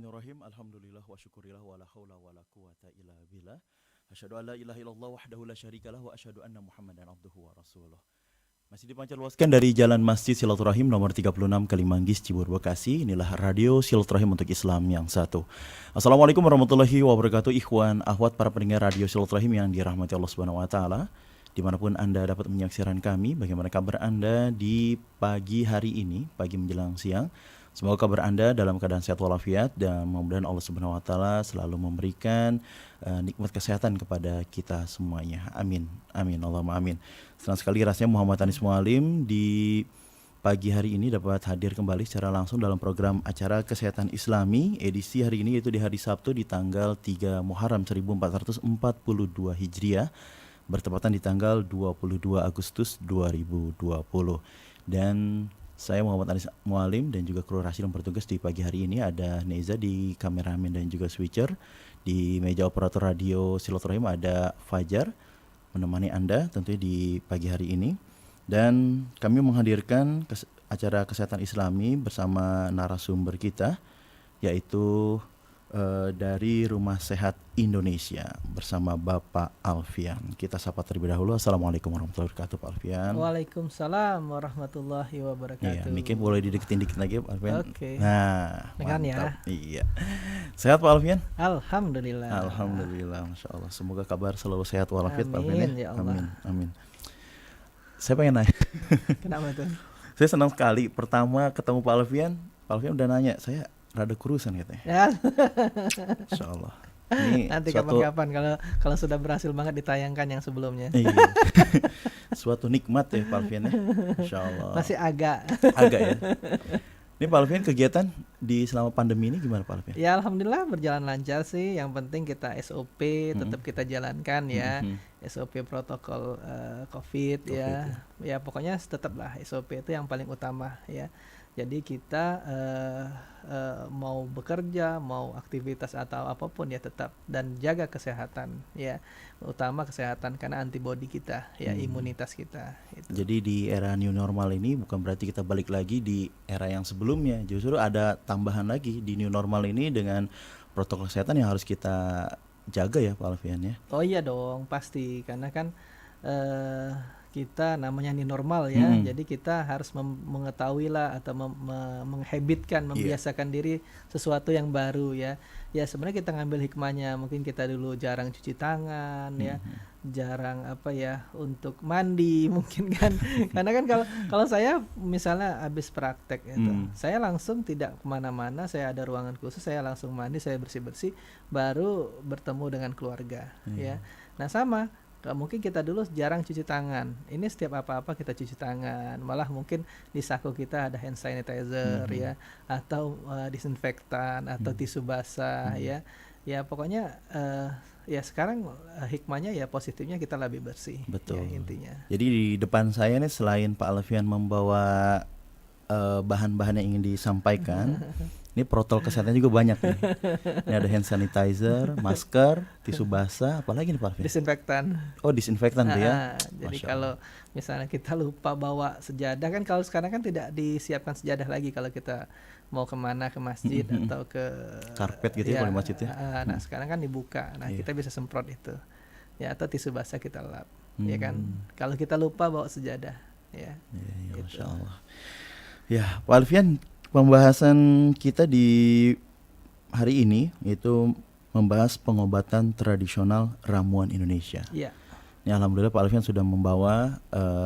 Bismillahirrahmanirrahim. Alhamdulillah wa syukurillah wa la haula wa la quwata illa billah. Asyhadu an la ilaha illallah wahdahu la syarikalah wa asyhadu anna Muhammadan abduhu wa rasuluh. Masih dipancarluaskan dari Jalan Masjid Silaturahim nomor 36 Kalimanggis Cibubur Bekasi. Inilah Radio Silaturahim untuk Islam yang satu. Assalamualaikum warahmatullahi wabarakatuh. Ikhwan, akhwat, para pendengar Radio Silaturahim yang dirahmati Allah Subhanahu wa taala. Dimanapun Anda dapat menyaksikan kami, bagaimana kabar Anda di pagi hari ini, pagi menjelang siang. Semoga kabar Anda dalam keadaan sehat walafiat dan mudah-mudahan Allah Subhanahu wa taala selalu memberikan nikmat kesehatan kepada kita semuanya. Amin. Amin. Allahumma amin. Senang sekali rasanya Muhammad Anis Mualim di pagi hari ini dapat hadir kembali secara langsung dalam program acara Kesehatan Islami edisi hari ini, yaitu di hari Sabtu di tanggal 3 Muharram 1442 Hijriah, bertepatan di tanggal 22 Agustus 2020. Dan saya Muhammad Anis Mualim dan juga kru Rasil yang bertugas di pagi hari ini. Ada Neza di kameramen dan juga switcher. Di meja operator radio Silaturahim ada Fajar menemani Anda tentunya di pagi hari ini. Dan kami menghadirkan acara Kesehatan Islami bersama narasumber kita, yaitu dari Rumah Sehat Indonesia bersama Bapak Alfian. Kita sapa terlebih dahulu. Assalamualaikum warahmatullahi wabarakatuh, Pak Alfian. Waalaikumsalam warahmatullahi wabarakatuh. Iya, mic-nya boleh dideketin dikit lagi, Pak Alfian. Oke. Nah, Dengar ya. Iya. Sehat, Pak Alfian? Alhamdulillah. Alhamdulillah, Masya Allah. Semoga kabar selalu sehat walafiat, Pak Alfian. Amin, ya Allah. Amin, amin. Saya pengen nanya. Kenapa tuh? Saya senang sekali pertama ketemu Pak Alfian udah nanya, saya rada kurusan katanya. Ya. Insya Allah. Ini Nanti suatu, kapan-kapan kalau sudah berhasil banget ditayangkan yang sebelumnya. iya. Suatu nikmat ya Pak Alfian ya. Insya Allah. Masih agak. Agak ya. Ini Pak Alfian kegiatan di selama pandemi ini gimana Pak Alfian? Ya alhamdulillah berjalan lancar sih. Yang penting kita SOP tetap kita jalankan ya. SOP protokol COVID ya. Ya pokoknya tetaplah SOP itu yang paling utama ya. Jadi kita mau bekerja, mau aktivitas atau apapun ya tetap dan jaga kesehatan ya, utama kesehatan karena antibodi kita ya, imunitas kita itu. Jadi di era new normal ini bukan berarti kita balik lagi di era yang sebelumnya, justru ada tambahan lagi di new normal ini dengan protokol kesehatan yang harus kita jaga ya Pak Alfian ya. Oh iya dong pasti, karena kan kita namanya new normal ya, jadi kita harus mengetahui lah atau menghabitkan, membiasakan diri sesuatu yang baru ya. Ya sebenarnya kita ngambil hikmahnya, mungkin kita dulu jarang cuci tangan ya, jarang untuk mandi mungkin kan, karena kan kalau saya misalnya habis praktek itu, saya langsung tidak kemana-mana, saya ada ruangan khusus, saya langsung mandi, saya bersih-bersih, baru bertemu dengan keluarga ya. Nah sama. Mungkin kita dulu jarang cuci tangan. Ini setiap apa-apa kita cuci tangan. Malah mungkin di saku kita ada hand sanitizer ya, atau disinfektan atau tisu basah ya. Ya pokoknya ya sekarang hikmahnya ya positifnya kita lebih bersih. Betul. Ya, intinya. Jadi di depan saya nih selain Pak Alfian membawa bahan-bahan yang ingin disampaikan, ini protokol kesehatan juga banyak nih. Ini ada hand sanitizer, masker, tisu basah, apalagi nih Pak Alfian? Disinfektan. Oh disinfektan tuh ya. Jadi kalau misalnya kita lupa bawa sejadah kan, kalau sekarang kan tidak disiapkan sejadah lagi kalau kita mau kemana, ke masjid atau ke karpet gitu ya kalau di masjid ya. Nah sekarang kan dibuka, nah kita bisa semprot itu ya, atau tisu basah kita lap ya kan, kalau kita lupa bawa sejadah ya. Iya, gitu. Masya Allah. Ya Pak Alfian, pembahasan kita di hari ini itu membahas pengobatan tradisional ramuan Indonesia. Iya. Ini alhamdulillah Pak Alfian sudah membawa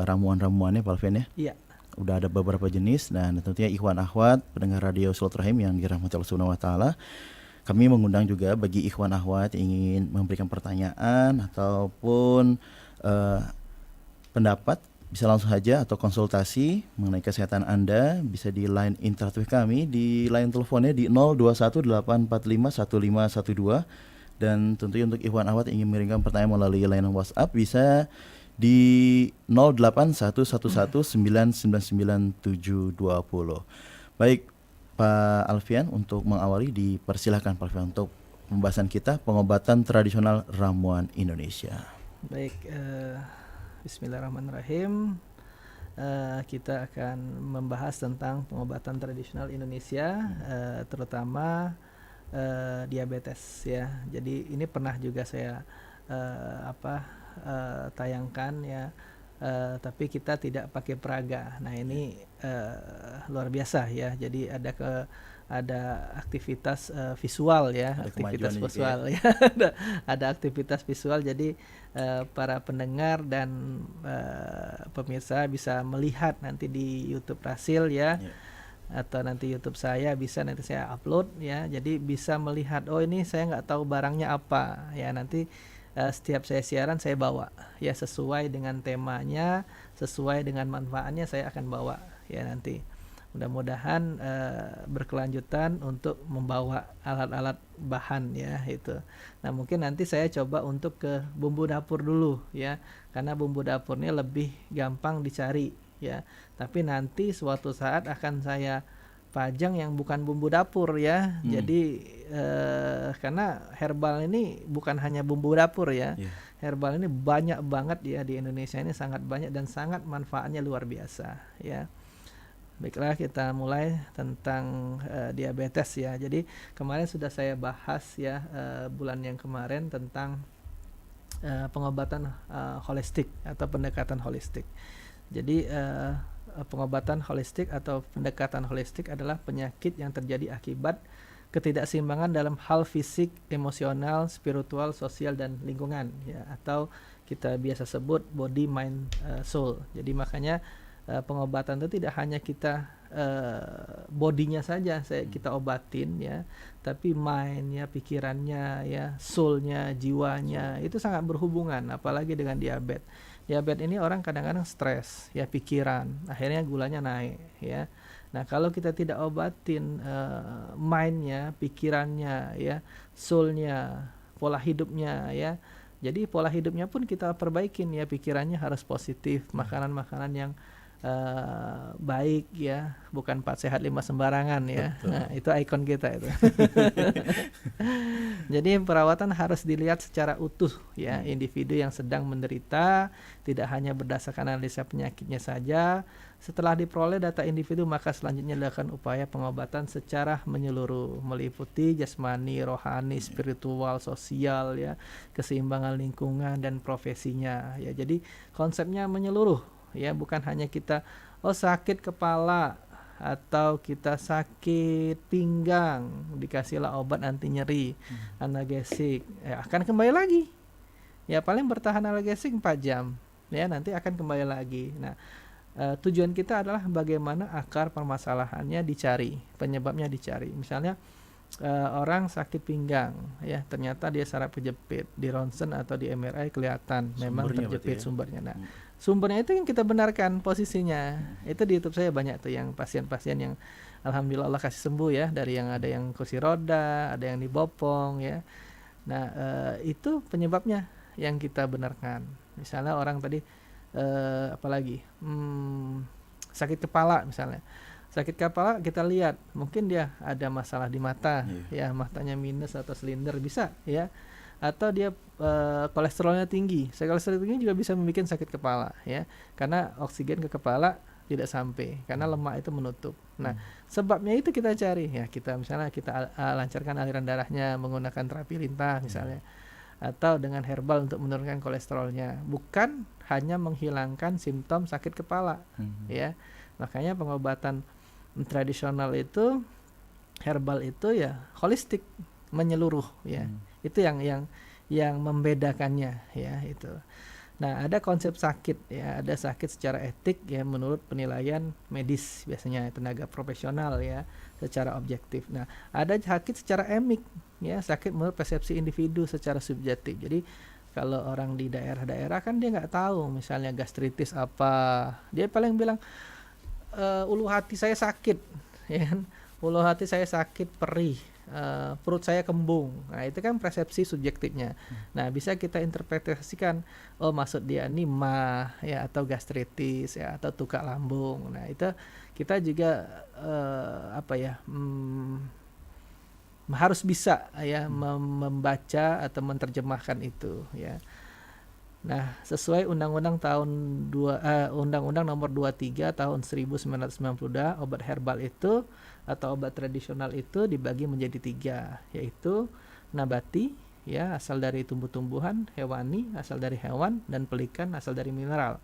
ramuan-ramuannya Pak Alfian ya. Iya. Udah ada beberapa jenis, dan tentunya ikhwan akhwat pendengar radio Silaturahim yang dirahmati Allah Subhanahu wa taala, kami mengundang juga bagi ikhwan akhwat yang ingin memberikan pertanyaan ataupun pendapat, bisa langsung saja atau konsultasi mengenai kesehatan Anda bisa di line interaktif kami, di line teleponnya di 0218451512, dan tentunya untuk ikhwan akhwat yang ingin mengirimkan pertanyaan melalui line WhatsApp bisa di 0811199920. Baik Pak Alfian, untuk mengawali dipersilahkan Pak Alfian untuk pembahasan kita pengobatan tradisional ramuan Indonesia. Baik, Bismillahirrahmanirrahim. Kita akan membahas tentang pengobatan tradisional Indonesia, terutama diabetes ya. Jadi ini pernah juga saya tayangkan ya. Tapi kita tidak pakai peraga. Nah ini luar biasa ya. Jadi ada aktivitas visual ya, Ada aktivitas kemajuan juga ya. visual ya. Ada aktivitas visual. Jadi para pendengar dan pemirsa bisa melihat nanti di YouTube Rasil ya. Ya. Atau nanti YouTube saya bisa nanti saya upload ya. Jadi bisa melihat, oh ini saya nggak tahu barangnya apa ya, nanti setiap saya siaran saya bawa ya, sesuai dengan temanya, sesuai dengan manfaatnya saya akan bawa ya. Nanti mudah-mudahan berkelanjutan untuk membawa alat-alat bahan ya itu. Nah mungkin nanti saya coba untuk ke bumbu dapur dulu ya, karena bumbu dapurnya lebih gampang dicari ya. Tapi nanti suatu saat akan saya pajang yang bukan bumbu dapur ya. Jadi karena herbal ini bukan hanya bumbu dapur ya. Yeah. Herbal ini banyak banget ya, di Indonesia ini sangat banyak dan sangat manfaatnya luar biasa ya. Baiklah, kita mulai tentang diabetes ya. Jadi kemarin sudah saya bahas ya, bulan yang kemarin tentang pengobatan holistik atau pendekatan holistik. Jadi pengobatan holistik atau pendekatan holistik adalah penyakit yang terjadi akibat ketidakseimbangan dalam hal fisik, emosional, spiritual, sosial, dan lingkungan ya, atau kita biasa sebut body, mind, soul. Jadi makanya pengobatan itu tidak hanya kita bodinya saja kita obatin ya, tapi mind ya, pikirannya ya, soulnya, jiwanya itu sangat berhubungan, apalagi dengan diabetes. Diabetes ini orang kadang-kadang stres ya, pikiran, akhirnya gulanya naik ya. Nah kalau kita tidak obatin mindnya, pikirannya ya, soulnya, pola hidupnya ya, jadi pola hidupnya pun kita perbaikin ya, pikirannya harus positif, makanan-makanan yang baik ya, bukan 4 sehat 5 sembarangan ya. Nah, itu ikon kita itu. Jadi perawatan harus dilihat secara utuh ya, individu yang sedang menderita, tidak hanya berdasarkan analisa penyakitnya saja. Setelah diperoleh data individu, maka selanjutnya dilakukan upaya pengobatan secara menyeluruh, meliputi jasmani, rohani, spiritual, sosial ya, keseimbangan lingkungan dan profesinya ya. Jadi konsepnya menyeluruh ya, bukan hanya kita sakit kepala atau kita sakit pinggang dikasihlah obat anti nyeri, analgesik ya, akan kembali lagi ya, paling bertahan analgesik 4 jam ya, nanti akan kembali lagi. Nah tujuan kita adalah bagaimana akar permasalahannya dicari, penyebabnya dicari. Misalnya orang sakit pinggang ya, ternyata dia saraf kejepit, di ronsen atau di MRI kelihatan memang terjepit sumbernya. Nah sumbernya itu yang kita benarkan posisinya. Itu di YouTube saya banyak tuh yang pasien-pasien yang alhamdulillah Allah kasih sembuh ya, dari yang ada yang kursi roda, ada yang dibopong ya. Nah itu penyebabnya yang kita benarkan. Misalnya orang tadi apalagi sakit kepala misalnya. Sakit kepala kita lihat mungkin dia ada masalah di mata ya, matanya minus atau silinder bisa ya, atau dia kolesterolnya tinggi. Kolesterol tinggi juga bisa membuat sakit kepala ya, karena oksigen ke kepala tidak sampai karena lemak itu menutup. Nah sebabnya itu kita cari ya, kita misalnya kita lancarkan aliran darahnya menggunakan terapi lintah misalnya, atau dengan herbal untuk menurunkan kolesterolnya, bukan hanya menghilangkan simptom sakit kepala ya. Makanya pengobatan tradisional itu, herbal itu ya holistik, menyeluruh ya. Itu yang membedakannya ya itu. Nah ada konsep sakit ya, ada sakit secara etik ya menurut penilaian medis, biasanya tenaga profesional ya, secara objektif. Nah ada sakit secara emik ya, sakit menurut persepsi individu secara subjektif. Jadi kalau orang di daerah-daerah kan dia nggak tahu, misalnya gastritis apa, dia paling bilang ulu hati saya sakit ya kan, ulu hati saya sakit, perih, perut saya kembung. Nah itu kan persepsi subjektifnya. Nah bisa kita interpretasikan, oh maksud dia ini mah ya, atau gastritis ya, atau tukak lambung. Nah itu kita juga harus bisa ya membaca atau menerjemahkan itu ya. Nah, sesuai Undang-Undang Nomor 23 tahun 1992, obat herbal itu atau obat tradisional itu dibagi menjadi 3, yaitu nabati, ya, asal dari tumbuh-tumbuhan, hewani, asal dari hewan, dan pelikan, asal dari mineral.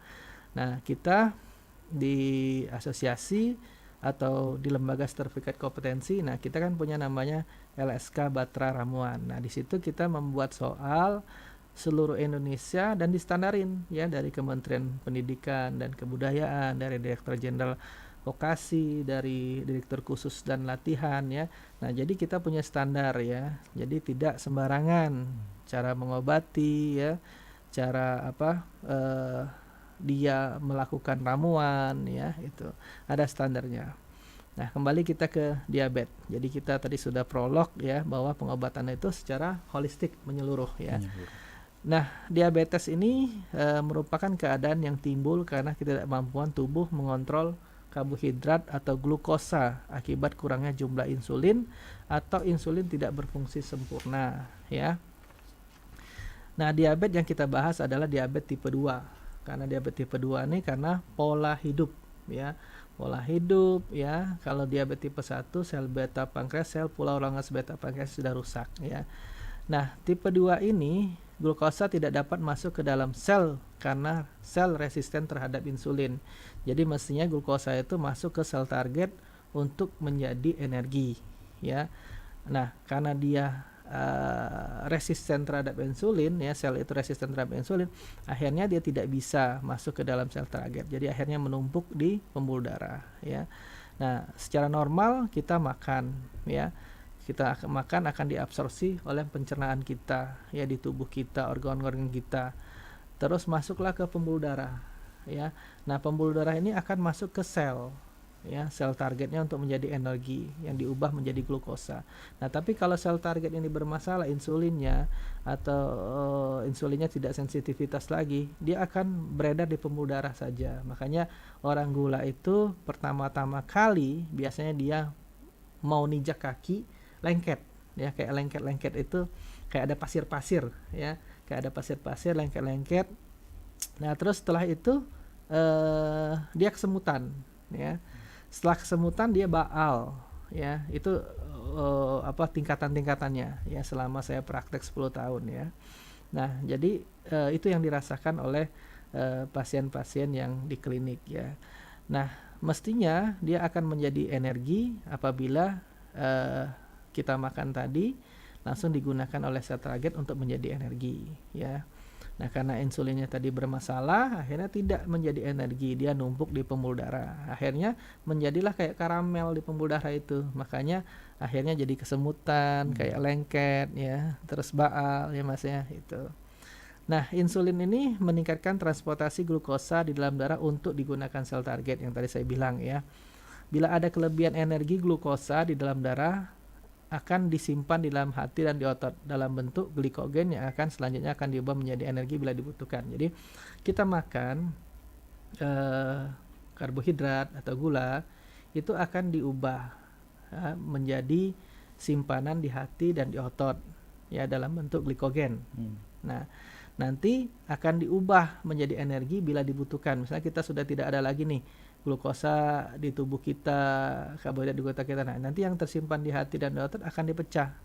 Nah, kita di asosiasi atau di lembaga sertifikat kompetensi, nah kita kan punya namanya LSK Batra Ramuan. Nah, di situ kita membuat soal seluruh Indonesia dan distandarin, ya, dari Kementerian Pendidikan dan Kebudayaan, dari Direktur Jenderal Vokasi, dari Direktur Khusus dan Latihan, ya. Nah, jadi kita punya standar, ya. Jadi tidak sembarangan cara mengobati, ya, cara dia melakukan ramuan, ya, itu ada standarnya. Nah, kembali kita ke diabetes. Jadi kita tadi sudah prolog, ya, bahwa pengobatan itu secara holistik, menyeluruh, ya. Nah, diabetes ini merupakan keadaan yang timbul karena ketidakmampuan tubuh mengontrol karbohidrat atau glukosa akibat kurangnya jumlah insulin atau insulin tidak berfungsi sempurna, ya. Nah, diabetes yang kita bahas adalah diabetes tipe 2. Karena diabetes tipe 2 ini karena pola hidup, ya. Pola hidup, ya. Kalau diabetes tipe 1, sel beta pankreas, sel pulau Langes beta pankreas sudah rusak, ya. Nah, tipe 2 ini glukosa tidak dapat masuk ke dalam sel karena sel resisten terhadap insulin. Jadi mestinya glukosa itu masuk ke sel target untuk menjadi energi, ya. Nah, karena dia resisten terhadap insulin, ya, sel itu resisten terhadap insulin, akhirnya dia tidak bisa masuk ke dalam sel target. Jadi akhirnya menumpuk di pembuluh darah, ya. Nah, secara normal kita makan, ya. Kita makan akan diabsorpsi oleh pencernaan kita, ya, di tubuh kita, organ-organ kita. Terus masuklah ke pembuluh darah, ya. Nah, pembuluh darah ini akan masuk ke sel, ya, sel targetnya untuk menjadi energi yang diubah menjadi glukosa. Nah, tapi kalau sel target ini bermasalah insulinnya atau insulinnya tidak sensitivitas lagi, dia akan beredar di pembuluh darah saja. Makanya orang gula itu pertama-tama kali biasanya dia mau ninjak kaki lengket, ya, kayak lengket-lengket itu kayak ada pasir-pasir, ya, kayak ada pasir-pasir lengket-lengket. Nah, terus setelah itu dia kesemutan, ya. Setelah kesemutan dia baal, ya. Itu tingkatan-tingkatannya, ya, selama saya praktek 10 tahun, ya. Nah, jadi itu yang dirasakan oleh pasien-pasien yang di klinik, ya. Nah, mestinya dia akan menjadi energi apabila kita makan tadi langsung digunakan oleh sel target untuk menjadi energi, ya. Nah, karena insulinnya tadi bermasalah, akhirnya tidak menjadi energi, dia numpuk di pembuluh darah. Akhirnya menjadilah kayak karamel di pembuluh darah itu. Makanya akhirnya jadi kesemutan, kayak lengket, ya, terus baal, ya, Mas, ya, itu. Nah, insulin ini meningkatkan transportasi glukosa di dalam darah untuk digunakan sel target yang tadi saya bilang, ya. Bila ada kelebihan energi glukosa di dalam darah, akan disimpan di dalam hati dan di otot dalam bentuk glikogen yang akan selanjutnya akan diubah menjadi energi bila dibutuhkan. Jadi kita makan karbohidrat atau gula itu akan diubah, ya, menjadi simpanan di hati dan di otot, ya, dalam bentuk glikogen. Nah, nanti akan diubah menjadi energi bila dibutuhkan. Misalnya kita sudah tidak ada lagi nih glukosa di tubuh kita, karbohidrat di tubuh kita. Nah, nanti yang tersimpan di hati dan di otot akan dipecah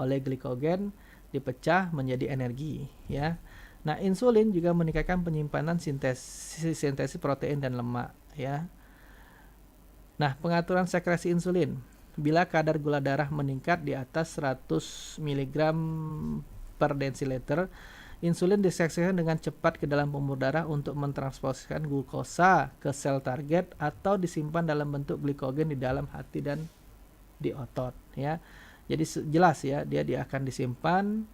oleh glikogen, dipecah menjadi energi, ya. Nah, insulin juga meningkatkan penyimpanan sintesis protein dan lemak, ya. Nah, pengaturan sekresi insulin. Bila kadar gula darah meningkat di atas 100 mg per desiliter, insulin disekresikan dengan cepat ke dalam pembuluh darah untuk mentransfusikan glukosa ke sel target atau disimpan dalam bentuk glikogen di dalam hati dan di otot, ya. Jadi jelas, ya, dia akan disimpan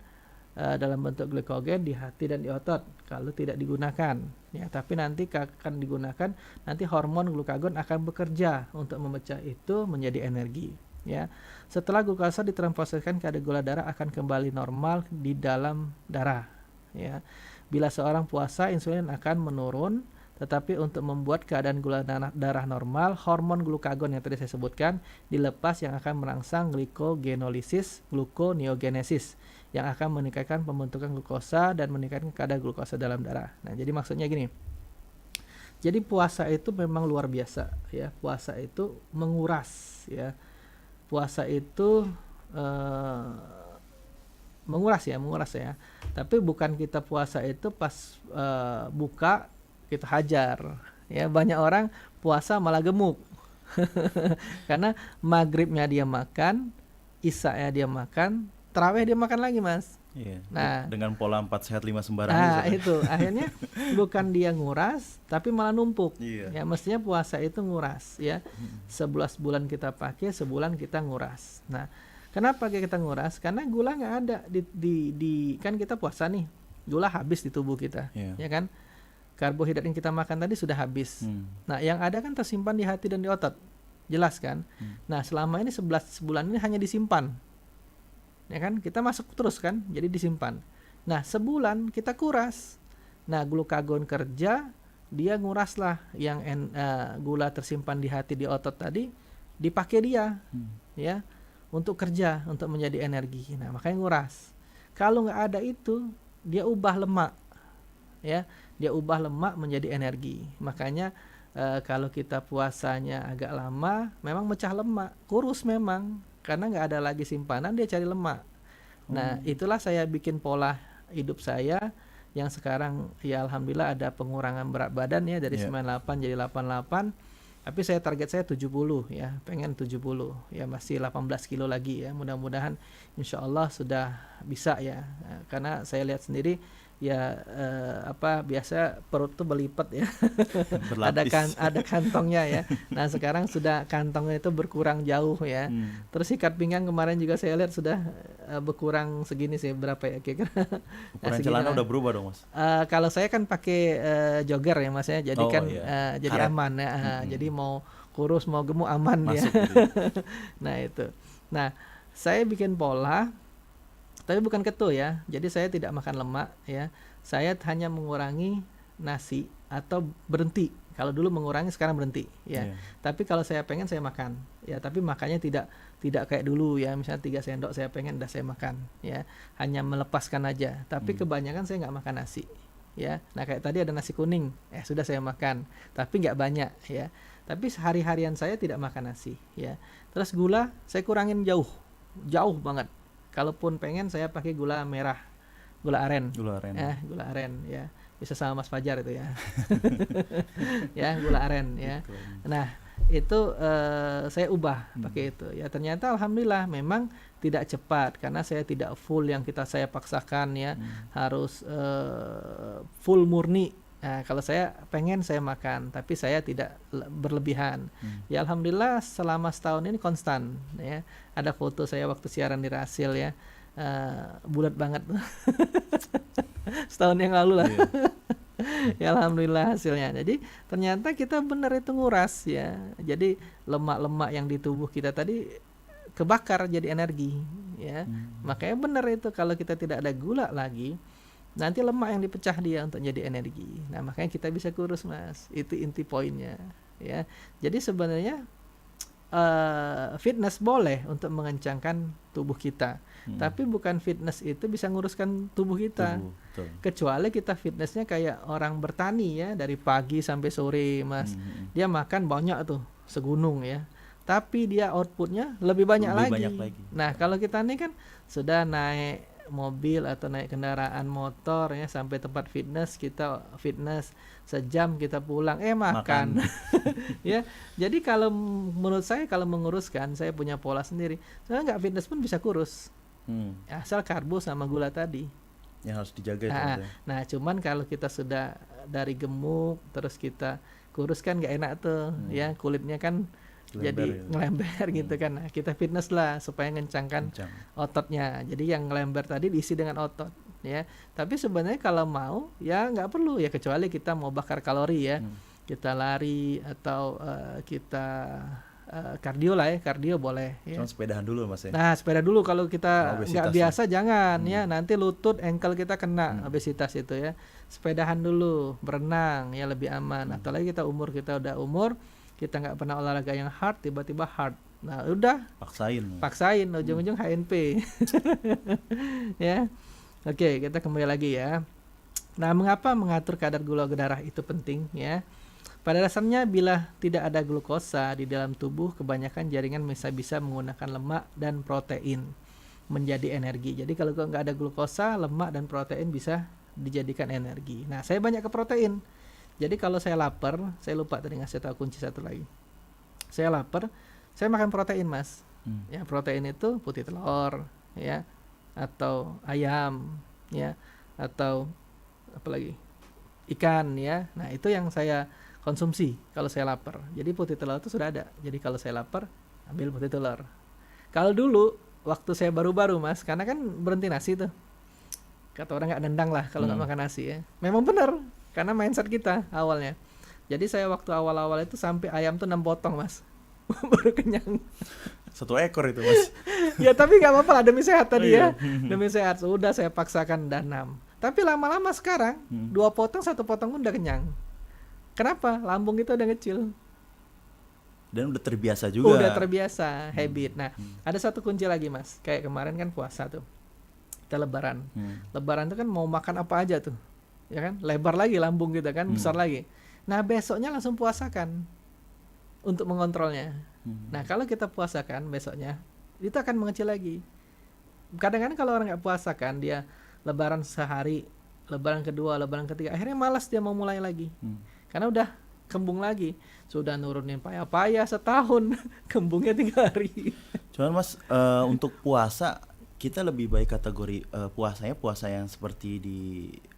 dalam bentuk glikogen di hati dan di otot kalau tidak digunakan, ya. Tapi nanti akan digunakan, nanti hormon glukagon akan bekerja untuk memecah itu menjadi energi, ya. Setelah glukosa ditransfusikan, kadar gula darah akan kembali normal di dalam darah, ya. Bila seorang puasa, insulin akan menurun, tetapi untuk membuat keadaan gula darah normal, hormon glukagon yang tadi saya sebutkan dilepas yang akan merangsang glikogenolisis, gluconeogenesis yang akan meningkatkan pembentukan glukosa dan meningkatkan kadar glukosa dalam darah. Nah, jadi maksudnya gini. Jadi puasa itu memang luar biasa ya. Puasa itu menguras ya. Puasa itu menguras ya. Tapi bukan kita puasa itu pas buka kita hajar ya. Banyak orang puasa malah gemuk. Karena maghribnya dia makan, isya dia makan, tarawih dia makan lagi, Mas. Iya. Nah, dengan pola 4 sehat 5 sembarang nah itu akhirnya bukan dia nguras tapi malah numpuk. Iya. Ya mestinya puasa itu nguras ya. 11 bulan kita pakai, sebulan kita nguras. Nah, kenapa kita nguras? Karena gula nggak ada di kan kita puasa nih, gula habis di tubuh kita, ya kan? Karbohidrat yang kita makan tadi sudah habis. Nah, yang ada kan tersimpan di hati dan di otot. Jelas kan? Nah, selama ini 11 bulan ini hanya disimpan. Ya kan? Kita masuk terus kan? Jadi disimpan. Nah, sebulan kita kuras. Nah, glukagon kerja, dia nguraslah yang gula tersimpan di hati di otot tadi dipakai dia. Ya, untuk kerja, untuk menjadi energi. Nah, makanya nguras. Kalau nggak ada itu, dia ubah lemak. Ya, dia ubah lemak menjadi energi. Makanya kalau kita puasanya agak lama, memang mecah lemak, kurus memang, karena nggak ada lagi simpanan, dia cari lemak. Nah, itulah saya bikin pola hidup saya yang sekarang ya alhamdulillah ada pengurangan berat badan ya dari 98 jadi 88. Tapi target saya 70 ya, pengen 70 ya, masih 18 kilo lagi ya. Mudah-mudahan insya Allah sudah bisa ya, karena saya lihat sendiri ya biasa perut tuh berlipat ya. ada kantongnya ya. Nah, sekarang sudah kantongnya itu berkurang jauh ya. Terus ikat pinggang kemarin juga saya lihat sudah berkurang segini sih, berapa ya kira-kira. Ukuran celana udah berubah dong, Mas. Kalau saya kan pakai jogger ya, Mas ya. Jadi jadi aman ya. Jadi mau kurus mau gemuk aman. Masuk, ya. Nah, itu. Nah, saya bikin pola tapi bukan keto ya. Jadi saya tidak makan lemak ya. Saya hanya mengurangi nasi atau berhenti. Kalau dulu mengurangi, sekarang berhenti ya. Tapi kalau saya pengen saya makan ya, tapi makannya tidak kayak dulu ya. Misalnya 3 sendok saya pengen udah saya makan ya. Hanya melepaskan aja. Tapi kebanyakan saya nggak makan nasi ya. Nah, kayak tadi ada nasi kuning, sudah saya makan, tapi nggak banyak ya. Tapi sehari-harian saya tidak makan nasi ya. Terus gula saya kurangin jauh banget. Kalaupun pengen saya pakai gula merah, gula aren. Gula aren ya. Bisa sama Mas Fajar itu ya. Ya, gula aren ya. Nah, itu saya ubah pakai itu ya. Ternyata alhamdulillah memang tidak cepat karena saya tidak full yang saya paksakan ya. Harus full murni. Nah, kalau saya pengen saya makan, tapi saya tidak berlebihan. Ya alhamdulillah selama setahun ini konstan ya. Ada foto saya waktu siaran di Rasil ya, bulat banget. Setahun yang lalu lah. Ya alhamdulillah hasilnya. Jadi ternyata kita benar itu nguras ya. Jadi lemak-lemak yang di tubuh kita tadi kebakar jadi energi ya. Makanya benar itu kalau kita tidak ada gula lagi, nanti lemak yang dipecah dia untuk jadi energi. Nah, makanya kita bisa kurus, Mas. Itu inti poinnya ya. Jadi sebenarnya fitness boleh untuk mengencangkan tubuh kita, tapi bukan fitness itu bisa nguruskan tubuh kita. Kecuali kita fitnessnya kayak orang bertani ya, dari pagi sampai sore, Mas. Dia makan banyak tuh, segunung ya, tapi dia outputnya lebih banyak lagi. Nah, kalau kita nih kan sudah naik mobil atau naik kendaraan motor ya sampai tempat fitness, kita fitness sejam kita pulang makan. Ya, jadi kalau menurut saya kalau menguruskan, saya punya pola sendiri. Saya nggak fitness pun bisa kurus, asal karbo sama gula tadi yang harus dijaga. Nah, cuman kalau kita sudah dari gemuk terus kita kurus kan nggak enak tuh ya, kulitnya kan jadi ngelember gitu kan. Nah, kita fitness lah supaya ngencangkan ototnya. Jadi yang ngelember tadi diisi dengan otot ya. Tapi sebenarnya kalau mau ya nggak perlu ya, kecuali kita mau bakar kalori ya. Kita lari atau kita kardio lah ya, kardio boleh ya. Cuma sepedahan dulu, Mas ya. Nah, sepeda dulu kalau kita nggak biasa jangan ya, nanti lutut ankle kita kena obesitas itu ya. Sepedahan dulu, berenang ya lebih aman. Apalagi kita udah umur, kita nggak pernah olahraga yang hard, tiba-tiba hard Nah, udah paksain ujung-ujung HNP. Ya. Oke, kita kembali lagi ya. Nah, mengapa mengatur kadar gula darah itu penting ya? Pada dasarnya bila tidak ada glukosa di dalam tubuh, kebanyakan jaringan bisa menggunakan lemak dan protein menjadi energi. Jadi kalau nggak ada glukosa, lemak dan protein bisa dijadikan energi. Nah, saya banyak ke protein. Jadi kalau saya lapar, saya lupa tadi ngasih tahu kunci satu lagi. Saya lapar, saya makan protein, Mas. Ya, protein itu putih telur, ya, atau ayam, ya, atau apa lagi? Ikan, ya. Nah, itu yang saya konsumsi kalau saya lapar. Jadi putih telur itu sudah ada. Jadi kalau saya lapar, ambil putih telur. Kalau dulu waktu saya baru-baru, Mas, karena kan berhenti nasi tuh. Kata orang nggak nendang lah kalau nggak makan nasi ya. Memang benar, karena mindset kita awalnya. Jadi saya waktu awal-awal itu sampai ayam tuh 6 potong, Mas. Baru kenyang. 1 ekor itu, Mas. Ya tapi nggak apa-apa lah, demi sehat tadi ya. Demi sehat, sudah saya paksakan dan 6. Tapi lama-lama sekarang 2 potong 1 potong pun udah kenyang. Kenapa? Lambung itu udah kecil. Dan udah terbiasa juga. Udah terbiasa, habit. Nah, ada satu kunci lagi, Mas. Kayak kemarin kan puasa tuh. Kita lebaran. Lebaran tuh kan mau makan apa aja tuh. Ya kan? Lebar lagi lambung kita kan, besar lagi. Nah, besoknya langsung puasakan untuk mengontrolnya. Nah, kalau kita puasakan besoknya, itu akan mengecil lagi. Kadang-kadang kalau orang nggak puasakan, dia lebaran sehari, lebaran kedua, lebaran ketiga, akhirnya malas dia mau mulai lagi. Karena udah kembung lagi, sudah nurunin payah-payah setahun, kembungnya 3 hari. Cuman Mas, untuk puasa kita lebih baik kategori puasanya puasa yang seperti di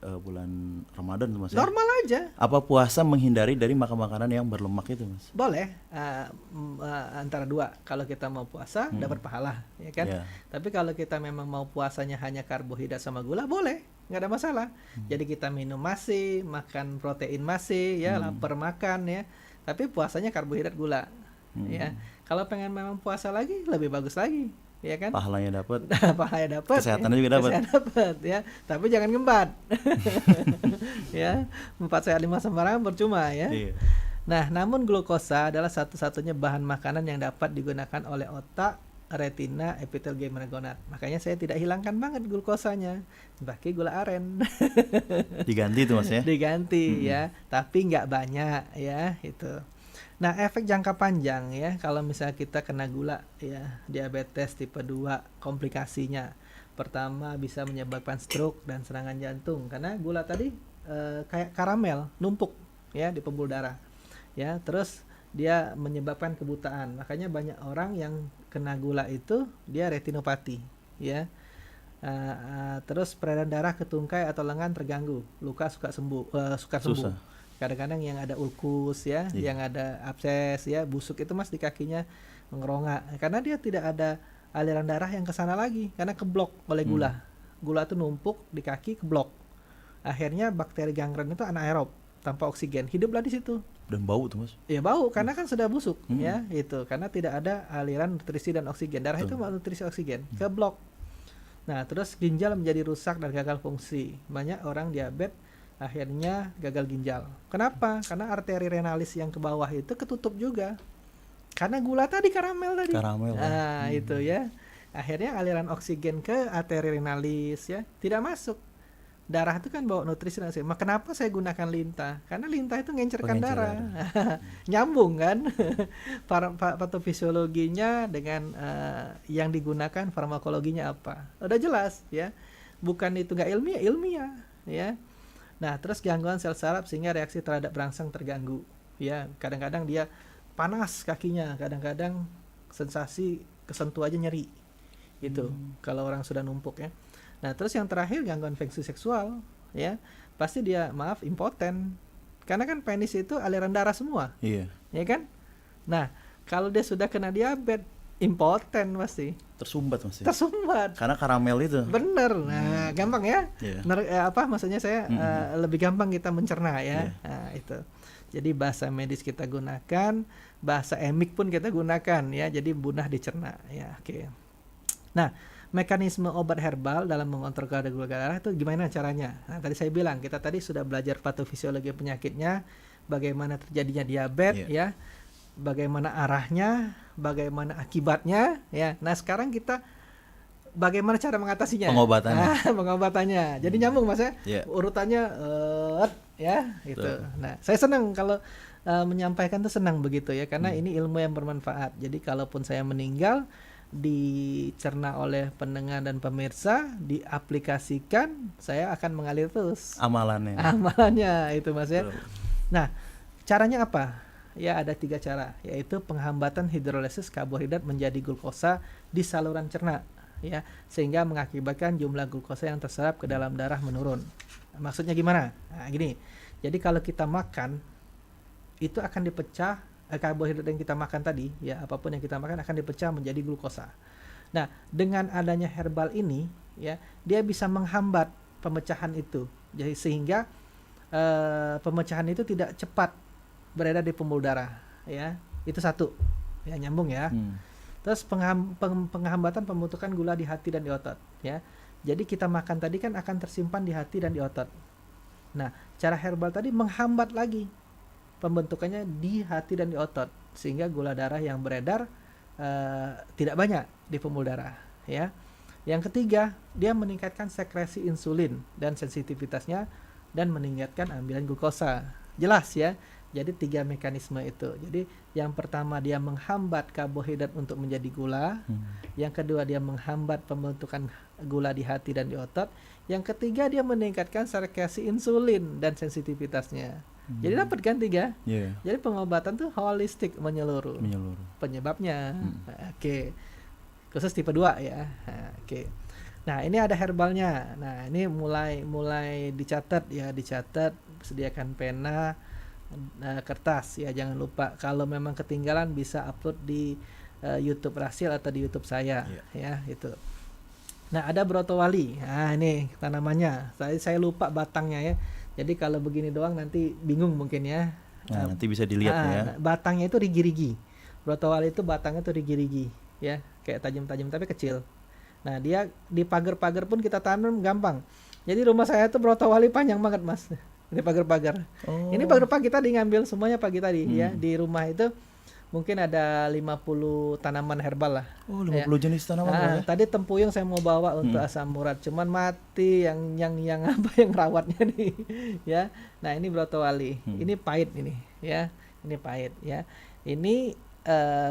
bulan Ramadan tuh, Mas. Normal aja. Apa puasa menghindari dari makan makanan yang berlemak itu, Mas? Boleh, antara 2. Kalau kita mau puasa dapat pahala, ya kan? Yeah. Tapi kalau kita memang mau puasanya hanya karbohidrat sama gula, boleh, nggak ada masalah. Jadi kita minum masih, makan protein masih, ya, lapar makan ya. Tapi puasanya karbohidrat gula, ya. Kalau pengen memang puasa lagi, lebih bagus lagi, ya kan? Pahalanya dapat. Pahalanya dapat. Kesehatannya juga dapat. Kesehatan dapat, ya. Tapi jangan ngembat. Ya, 4 sehat 5 sembarangan percuma ya. Iya. Nah, namun glukosa adalah satu-satunya bahan makanan yang dapat digunakan oleh otak, retina, epitel geymer gonad. Makanya saya tidak hilangkan banget glukosanya, pakai gula aren. Diganti itu, Mas ya. Diganti ya, tapi nggak banyak ya itu. Nah, efek jangka panjang ya, kalau misalnya kita kena gula ya, diabetes tipe 2, komplikasinya pertama bisa menyebabkan stroke dan serangan jantung karena gula tadi kayak karamel numpuk ya di pembuluh darah ya. Terus dia menyebabkan kebutaan, makanya banyak orang yang kena gula itu dia retinopati ya. Terus peredaran darah ke tungkai atau lengan terganggu, luka suka sembuh. Kadang-kadang yang ada ulkus ya, yang ada abses ya, busuk itu Mas di kakinya mengerongak karena dia tidak ada aliran darah yang ke sana lagi karena keblok oleh gula. Gula itu numpuk di kaki, keblok. Akhirnya bakteri gangren itu anaerob tanpa oksigen, hiduplah di situ. Dan bau tuh, Mas. Ya bau karena kan sudah busuk ya, itu karena tidak ada aliran nutrisi dan oksigen. Darah itu nutrisi oksigen, keblok. Nah, terus ginjal menjadi rusak dan gagal fungsi. Banyak orang diabetes akhirnya gagal ginjal. Kenapa? Karena arteri renalis yang ke bawah itu ketutup juga. Karena gula tadi, karamel tadi. Nah, itu ya. Akhirnya aliran oksigen ke arteri renalis ya tidak masuk. Darah itu kan bawa nutrisi dan oksigen. Kenapa saya gunakan lintah? Karena lintah itu ngencerkan darah. Nyambung kan? Patofisiologinya dengan yang digunakan farmakologinya apa? Udah jelas ya. Bukan itu nggak ilmiah ya. Nah, terus gangguan sel saraf sehingga reaksi terhadap berangsang terganggu ya. Kadang-kadang dia panas kakinya, kadang-kadang sensasi kesentuh aja nyeri gitu kalau orang sudah numpuk ya. Nah, terus yang terakhir gangguan fungsi seksual ya, pasti dia impoten karena kan penis itu aliran darah semua, ya kan. Nah, kalau dia sudah kena diabetes, impoten pasti tersumbat, Mas. Tersumbat karena karamel itu. Bener. Nah, gampang ya. Maksudnya saya lebih gampang kita mencerna ya. Nah, itu. Jadi bahasa medis kita gunakan, bahasa emik pun kita gunakan ya. Jadi mudah dicerna ya. Oke. Nah, mekanisme obat herbal dalam mengontrol kadar gula darah itu gimana caranya? Nah, tadi saya bilang kita tadi sudah belajar patofisiologi penyakitnya, bagaimana terjadinya diabetes ya. bagaimana arahnya, bagaimana akibatnya, ya. Nah, sekarang kita bagaimana cara mengatasinya? Pengobatannya. Pengobatannya. Jadi nyambung Mas ya. Iya. Urutannya ya, gitu. Betul. Nah, saya senang kalau menyampaikan tuh senang begitu ya, karena ini ilmu yang bermanfaat. Jadi kalaupun saya meninggal, dicerna oleh pendengar dan pemirsa, diaplikasikan, saya akan mengalir terus Amalannya. amalannya itu Mas ya. Betul. Nah, caranya apa? Ya, ada 3 cara, yaitu penghambatan hidrolisis karbohidrat menjadi glukosa di saluran cerna, ya, sehingga mengakibatkan jumlah glukosa yang terserap ke dalam darah menurun. Maksudnya gimana? Nah, gini. Jadi kalau kita makan, itu akan dipecah, karbohidrat yang kita makan tadi, ya, apapun yang kita makan akan dipecah menjadi glukosa. Nah, dengan adanya herbal ini, ya, dia bisa menghambat pemecahan itu. Jadi sehingga pemecahan itu tidak cepat beredar di pembuluh darah, ya. Itu satu. Ya, nyambung ya. Terus penghambatan pembentukan gula di hati dan di otot, ya. Jadi kita makan tadi kan akan tersimpan di hati dan di otot. Nah, cara herbal tadi menghambat lagi pembentukannya di hati dan di otot, sehingga gula darah yang beredar tidak banyak di pembuluh darah, ya. Yang ketiga, dia meningkatkan sekresi insulin dan sensitivitasnya dan meningkatkan ambilan glukosa. Jelas ya. Jadi 3 mekanisme itu. Jadi yang pertama dia menghambat karbohidrat untuk menjadi gula. Yang kedua dia menghambat pembentukan gula di hati dan di otot. Yang ketiga dia meningkatkan sekresi insulin dan sensitivitasnya. Jadi dapat kan 3? Yeah. Jadi pengobatan tuh holistik, menyeluruh. Penyebabnya. Oke. Khusus tipe 2 ya. Oke. Nah, ini ada herbalnya. Nah, ini mulai dicatat ya, sediakan pena, kertas ya, jangan lupa. Kalau memang ketinggalan bisa upload di YouTube Rasil atau di YouTube saya, ya itu. Nah, ada brotowali. Nah, ini tanamannya. Saya lupa batangnya ya. Jadi kalau begini doang nanti bingung mungkin ya. Nah, nanti bisa dilihat ya. Batangnya itu rigi-rigi. Brotowali itu batangnya itu rigi-rigi, ya, kayak tajam-tajam tapi kecil. Nah, dia di pagar-pagar pun kita tanam gampang. Jadi rumah saya tuh brotowali panjang banget, Mas. Ini pagar-pagar. Ini pagar-pagar kita ngambil semuanya pagi tadi ya. Di rumah itu mungkin ada 50 tanaman herbal lah. 50 ya. Jenis tanaman ya. Tadi tempuyung saya mau bawa untuk asam urat, cuman mati yang apa yang rawatnya nih ya. Nah, ini brotowali. Ini pahit ini ya. Ini pahit ya. Ini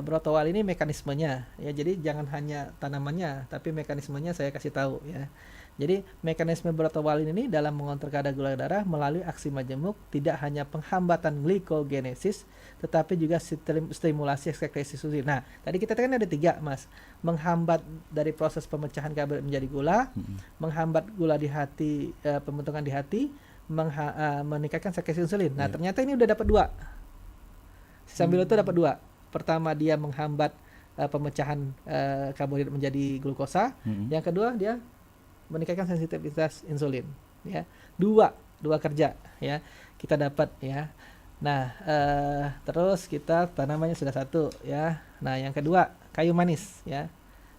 brotowali ini mekanismenya ya. Jadi jangan hanya tanamannya, tapi mekanismenya saya kasih tahu ya. Jadi mekanisme brotowali ini dalam mengontrol kadar gula darah melalui aksi majemuk tidak hanya penghambatan glikogenesis, tetapi juga stimulasi sekresi insulin. Nah, tadi kita kan ada 3, Mas. Menghambat dari proses pemecahan karbohidrat menjadi gula, menghambat gula di hati, pembentukan di hati, meningkatkan sekresi insulin. Nah, ternyata ini udah dapat 2. Sambil itu dapat 2. Pertama dia menghambat pemecahan karbohidrat menjadi glukosa. Yang kedua dia meningkatkan sensitivitas insulin ya. Dua kerja ya kita dapat ya. Nah, terus kita tanamannya sudah 1 ya. Nah, yang kedua kayu manis ya.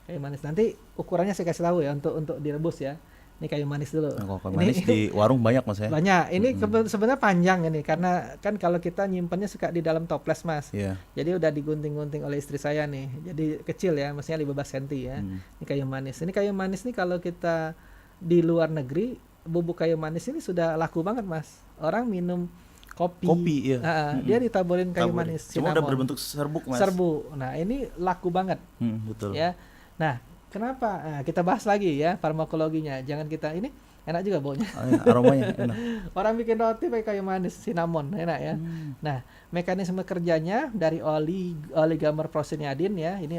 Kayu manis nanti ukurannya saya kasih tahu ya untuk direbus ya. Ini kayu manis dulu. Kayu manis di warung banyak, Mas ya. Banyak. Ini sebenarnya panjang ini karena kan kalau kita nyimpannya suka di dalam toples, Mas. Jadi udah digunting-gunting oleh istri saya nih. Jadi kecil ya, maksudnya 15 cm ya. Ini kayu manis. Ini kayu manis nih kalau kita di luar negeri, bubuk kayu manis ini sudah laku banget, Mas. Orang minum kopi ya. Dia ditaburin kayu manis. Cuma udah berbentuk serbuk, Mas. Serbu. Nah, ini laku banget. Betul. Ya. Nah, kenapa? Nah, kita bahas lagi ya farmakologinya. Jangan kita ini enak juga baunya. Aromanya enak. Orang bikin roti pakai kayu manis cinnamon, enak ya. Nah, mekanisme kerjanya dari oligomer prosineadin ya, ini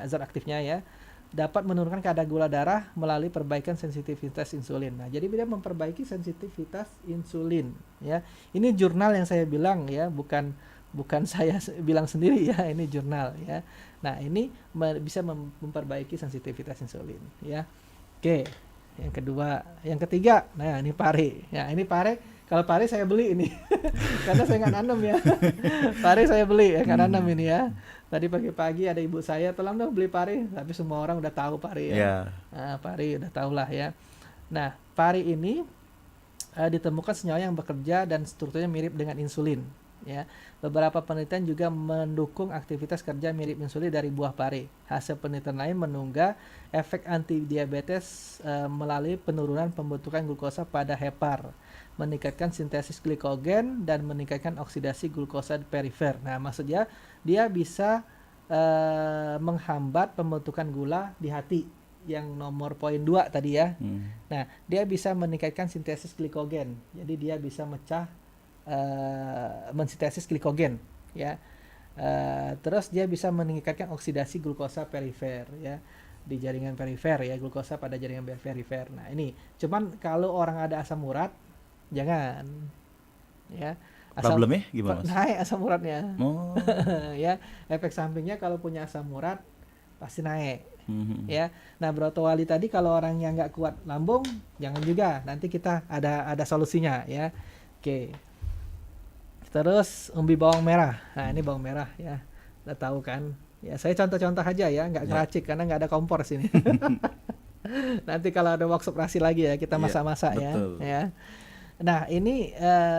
zat aktifnya ya, dapat menurunkan kadar gula darah melalui perbaikan sensitivitas insulin. Nah, jadi dia memperbaiki sensitivitas insulin ya. Ini jurnal yang saya bilang ya, bukan saya bilang sendiri ya, ini jurnal ya. Nah, ini bisa memperbaiki sensitivitas insulin ya. Oke, yang kedua, yang ketiga, nah ini pare. Ya, ini pare, kalau pare saya beli ini karena saya nggak nanam ya. Pare saya beli ya, nggak nanam ini ya. Tadi pagi-pagi ada ibu saya, tolong dong beli pare, tapi semua orang udah tahu pare ya. Nah, pare udah tahu lah ya. Nah, pare ini ditemukan senyawa yang bekerja dan strukturnya mirip dengan insulin Ya, beberapa penelitian juga mendukung aktivitas kerja mirip insulin dari buah pare. Hasil penelitian lain menunggah efek antidiabetes melalui penurunan pembentukan glukosa pada hepar, meningkatkan sintesis glikogen dan meningkatkan oksidasi glukosa perifer. Nah, maksudnya dia bisa menghambat pembentukan gula di hati yang nomor poin 2 tadi ya. Nah, dia bisa meningkatkan sintesis glikogen. Jadi dia bisa mensintesis glikogen ya. Terus dia bisa meningkatkan oksidasi glukosa perifer ya di jaringan perifer ya, glukosa pada jaringan perifer. Nah, ini cuman kalau orang ada asam urat jangan ya. Problemnya gimana, Mas? Naik asam uratnya. Oh. Ya, efek sampingnya kalau punya asam urat pasti naik. Ya, nah Broto Wali tadi kalau orang yang nggak kuat lambung jangan juga. Nanti kita ada solusinya ya. Oke. Terus umbi bawang merah. Nah, ini bawang merah ya. Udah tahu kan? Ya, saya contoh-contoh aja ya, nggak ngeracik karena nggak ada kompor sini. Nanti kalau ada workshop rasi lagi ya, kita masak-masak ya. Nah, ini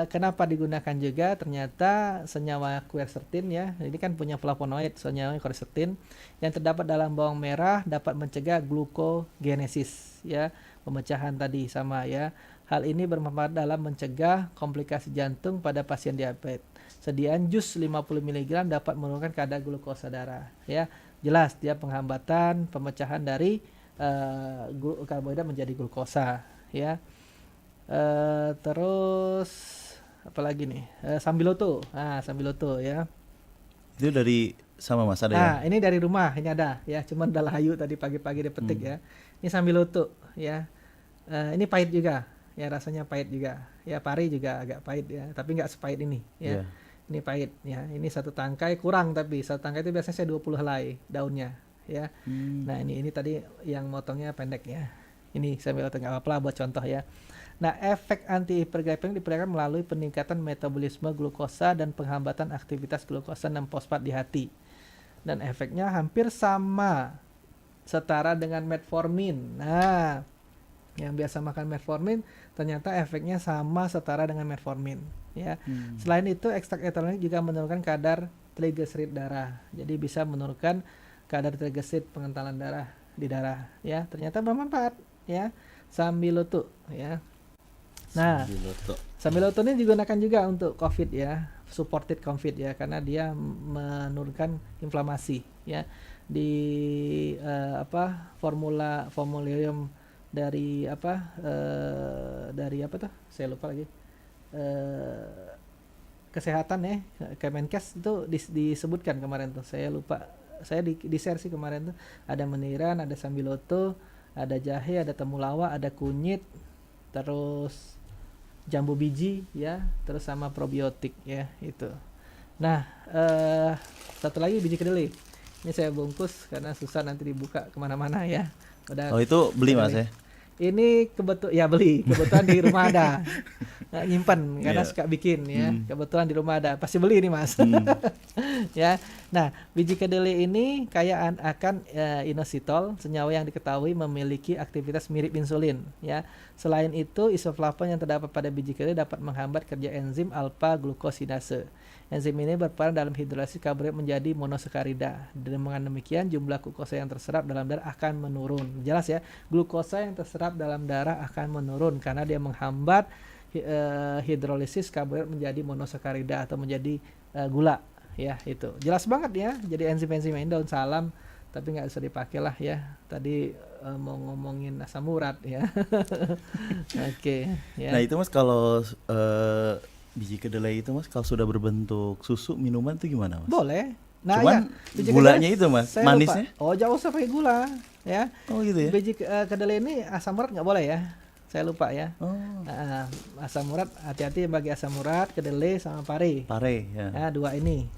kenapa digunakan juga? Ternyata senyawa quercetin ya. Ini kan punya flavonoid, senyawa quercetin yang terdapat dalam bawang merah dapat mencegah glukogenesis ya, pemecahan tadi sama ya. Hal ini bermanfaat dalam mencegah komplikasi jantung pada pasien diabetes. Sediaan jus 50 mg dapat menurunkan kadar glukosa darah ya. Jelas dia penghambatan pemecahan dari karbohidrat menjadi glukosa ya. Terus apalagi nih? Sambiloto. Nah, sambiloto ya. Itu dari sama Mas ada ya? Ini dari rumah, ini ada ya. Cuman udah layu tadi pagi-pagi dipetik ya. Ini sambiloto ya. Ini pahit juga. Ya, rasanya pahit juga. Ya, pari juga agak pahit ya, tapi nggak sepahit ini ya. Ini pahit ya. Ini satu tangkai kurang, tapi satu tangkai itu biasanya saya 20 helai daunnya ya. Nah, ini tadi yang motongnya pendek ya. Ini sambiloto nggak apa-apa buat contoh ya. Nah, efek anti-hiperglycemia diperkirakan melalui peningkatan metabolisme glukosa dan penghambatan aktivitas glukosa 6 fosfat di hati. Dan efeknya hampir sama, setara dengan metformin. Nah, yang biasa makan metformin ternyata efeknya sama setara dengan metformin ya. Selain itu, ekstrak etanol juga menurunkan kadar trigliserid darah. Jadi bisa menurunkan kadar trigliserid pengentalan darah di darah ya. Ternyata bermanfaat ya. Sambiloto ya. Nah, sambiloto ini digunakan juga untuk COVID ya, supported COVID ya, karena dia menurunkan inflamasi ya. Di formularium dari dari apa tuh? Saya lupa lagi. Kesehatan ya, Kemenkes itu disebutkan kemarin tuh. Saya lupa. Saya di share sih kemarin tuh. Ada meniran, ada sambiloto, ada jahe, ada temulawak, ada kunyit, terus jambu biji ya, terus sama probiotik ya itu. Nah, satu lagi biji kedelai. Ini saya bungkus karena susah nanti dibuka kemana-mana ya. Udah. Oh, itu beli Mas ya? Ini kebetulan di rumah ada. Nggak nyimpan karena suka bikin ya. Kebetulan di rumah ada. Pasti beli nih Mas. Ya. Nah, biji kedelai ini kaya akan inositol, senyawa yang diketahui memiliki aktivitas mirip insulin ya. Selain itu, isoflavon yang terdapat pada biji kedelai dapat menghambat kerja enzim alpha glukosidase. Enzim ini berperan dalam hidrolisis karbohidrat menjadi monosakarida. Dengan demikian, jumlah glukosa yang terserap dalam darah akan menurun. Jelas ya, glukosa yang terserap dalam darah akan menurun karena dia menghambat hidrolisis karbohidrat menjadi monosakarida atau menjadi gula. Ya, itu jelas banget ya. Jadi enzim-enzim ini daun salam tapi nggak bisa dipakai lah ya. Tadi mau ngomongin asam urat ya. Oke, ya. Nah, itu Mas kalau biji kedelai itu Mas kalau sudah berbentuk susu minuman itu gimana Mas? Boleh. Nah, cuman ya, gulanya itu Mas, manisnya? Lupa. Oh, jangan usah pakai gula ya. Oh gitu ya. Biji kedelai ini asam urat nggak boleh ya. Saya lupa ya. Oh. Asam urat, hati-hati bagi asam urat, kedelai sama pare. Pare ya. Nah, dua ini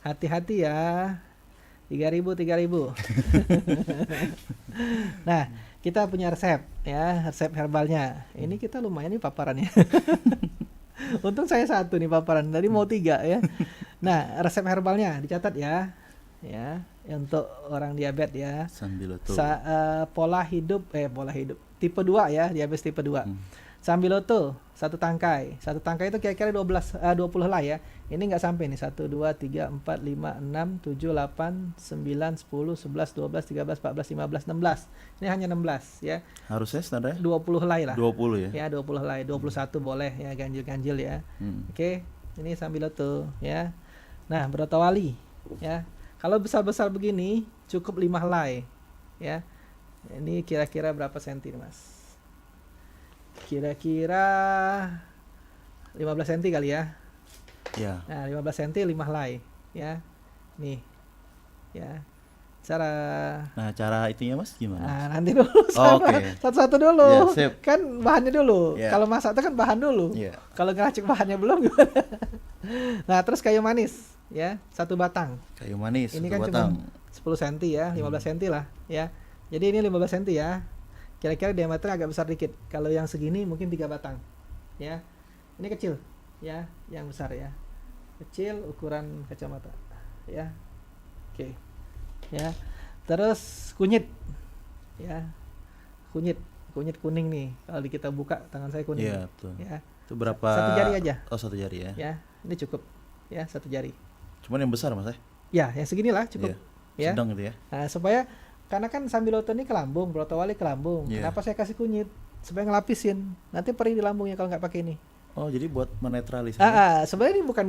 hati-hati ya. 3.000. Nah, kita punya resep ya, resep herbalnya. Ini kita lumayan nih paparannya. Untung saya satu nih paparan, tadi mau 3 ya. Nah, resep herbalnya dicatat ya. Ya, untuk orang diabetes ya. Sambiloto. Pola hidup tipe 2 ya, diabetes tipe 2. Sambiloto satu tangkai itu kira-kira 20 lah ya. Ini nggak sampai nih, 1 2 3 4 5 6 7 8 9 10 11 12 13 14 15 16. Ini hanya 16 ya. Harusnya standarnya 20 helai lah. 20 ya. Ya 20 helai, 21 boleh ya, ganjil-ganjil ya. Oke, ini Sambiloto ya. Nah, Brotowali ya. Kalau besar-besar begini cukup 5 helai ya. Ini kira-kira berapa senti nih, Mas? Kira-kira 15 cm kali ya. Ya. Nah, 15 cm 5 helai ya. Nih. Ya. Cara itunya Mas gimana? Nah, nanti dulu satu-satu dulu. Ya, Kan bahannya dulu. Ya. Kalau masak itu kan bahan dulu. Ya. Kalau ngeracik bahannya belum gimana? Nah, terus kayu manis ya, 1 batang. Kayu manis. Ini 1 kan batang. cuma 10 cm ya, 15 cm lah ya. Jadi ini 15 cm ya. Kira-kira diameternya agak besar dikit. Kalau yang segini mungkin 3 batang. Ya. Ini kecil ya, yang besar ya. Kecil ukuran kacamata. Ya. Oke. Ya. Terus kunyit. Ya. Kunyit kuning nih. Kalau kita buka tangan saya kuning. Iya, betul. Ya. Itu berapa? 1 jari aja. Oh, 1 jari ya. Ya, ini cukup. Ya, 1 jari. Cuman yang besar Mas ya? Ya, yang seginilah cukup. Iya. Ya. Sedang gitu ya. Nah, supaya karena kan Sambiloto ini ke lambung, Brotowali ke lambung. Yeah. Kenapa saya kasih kunyit? Supaya ngelapisin. Nanti perih di lambungnya kalau nggak pakai ini. Oh, jadi buat menetralisir. Sebenarnya ini bukan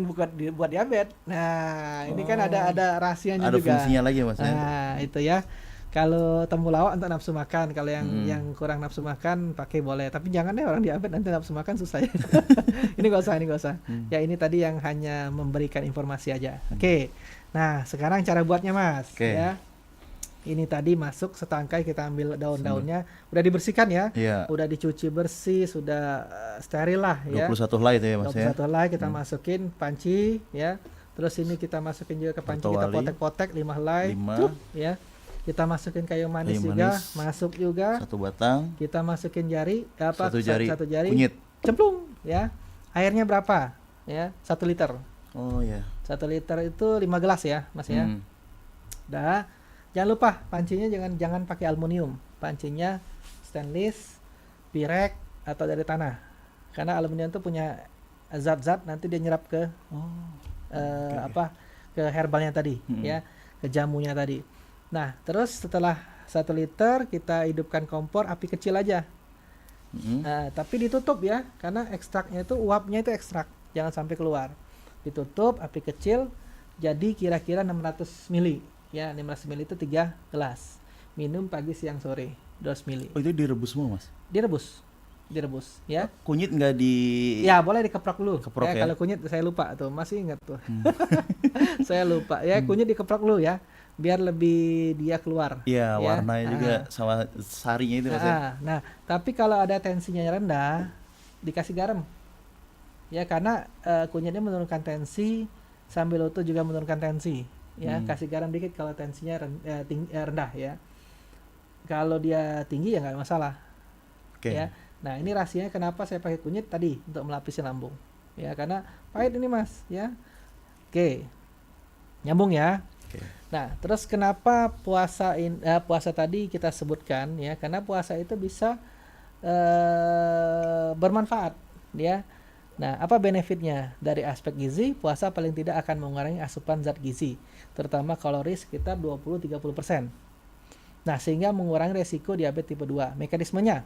buat diabetes. Nah, ini kan ada rahasianya ada juga. Ada fungsinya lagi Mas. Nah, itu ya. Kalau temulawak untuk nafsu makan, kalau yang kurang nafsu makan pakai boleh. Tapi jangan deh, orang diabetes nanti nafsu makan susah ya. Ini nggak usah. Ya ini tadi yang hanya memberikan informasi aja. Oke. Nah, sekarang cara buatnya Mas. Ya. Ini tadi masuk setangkai, kita ambil daun-daunnya, udah dibersihkan ya, udah dicuci bersih, sudah steril lah ya. 21 helai itu ya Mas 21 helai kita masukin panci ya. Terus ini kita masukin juga ke panci, kita potek-potek 5 helai. Ya. Kita masukin kayu manis juga, masuk juga. 1 batang. Kita masukin jari, satu jari. Kunyit. Cemplung ya. Airnya berapa? Ya, 1 liter. Oh ya. 1 liter itu 5 gelas ya, Mas ya. Dah. Jangan lupa pancinya jangan pakai aluminium. Pancinya stainless, pirek atau dari tanah. Karena aluminium itu punya zat-zat nanti dia nyerap ke ke herbalnya tadi ya, ke jamunya tadi. Nah, terus setelah 1 liter kita hidupkan kompor api kecil aja. Nah, tapi ditutup ya, karena ekstraknya itu uapnya itu ekstrak, jangan sampai keluar. Ditutup api kecil, jadi kira-kira 600 ml. Ya, 500 ml itu 3 gelas. Minum pagi, siang, sore, 200 ml. Oh, itu direbus semua, Mas? Direbus, ya. Kunyit nggak di... Ya, boleh dikeprok dulu. Keprok ya. Kalau kunyit saya lupa tuh, masih ingat tuh. Saya lupa. Ya, kunyit dikeprok dulu ya, biar lebih dia keluar. Iya, ya. Warnanya juga sama sarinya itu Mas. Nah, tapi kalau ada tensinya rendah, dikasih garam. Ya, karena kunyitnya menurunkan tensi, Sambiloto juga menurunkan tensi. Ya, kasih garam dikit kalau tensinya rendah ya. Kalau dia tinggi ya nggak masalah. Ya. Nah, ini rahasianya kenapa saya pakai kunyit tadi untuk melapisi lambung. Ya, karena pahit ini Mas ya. Nyambung ya. Nah, terus kenapa puasa tadi kita sebutkan ya? Karena puasa itu bisa bermanfaat ya. Nah, apa benefitnya? Dari aspek gizi, puasa paling tidak akan mengurangi asupan zat gizi, terutama kalori sekitar 20-30%. Nah, sehingga mengurangi resiko diabetes tipe 2. Mekanismenya,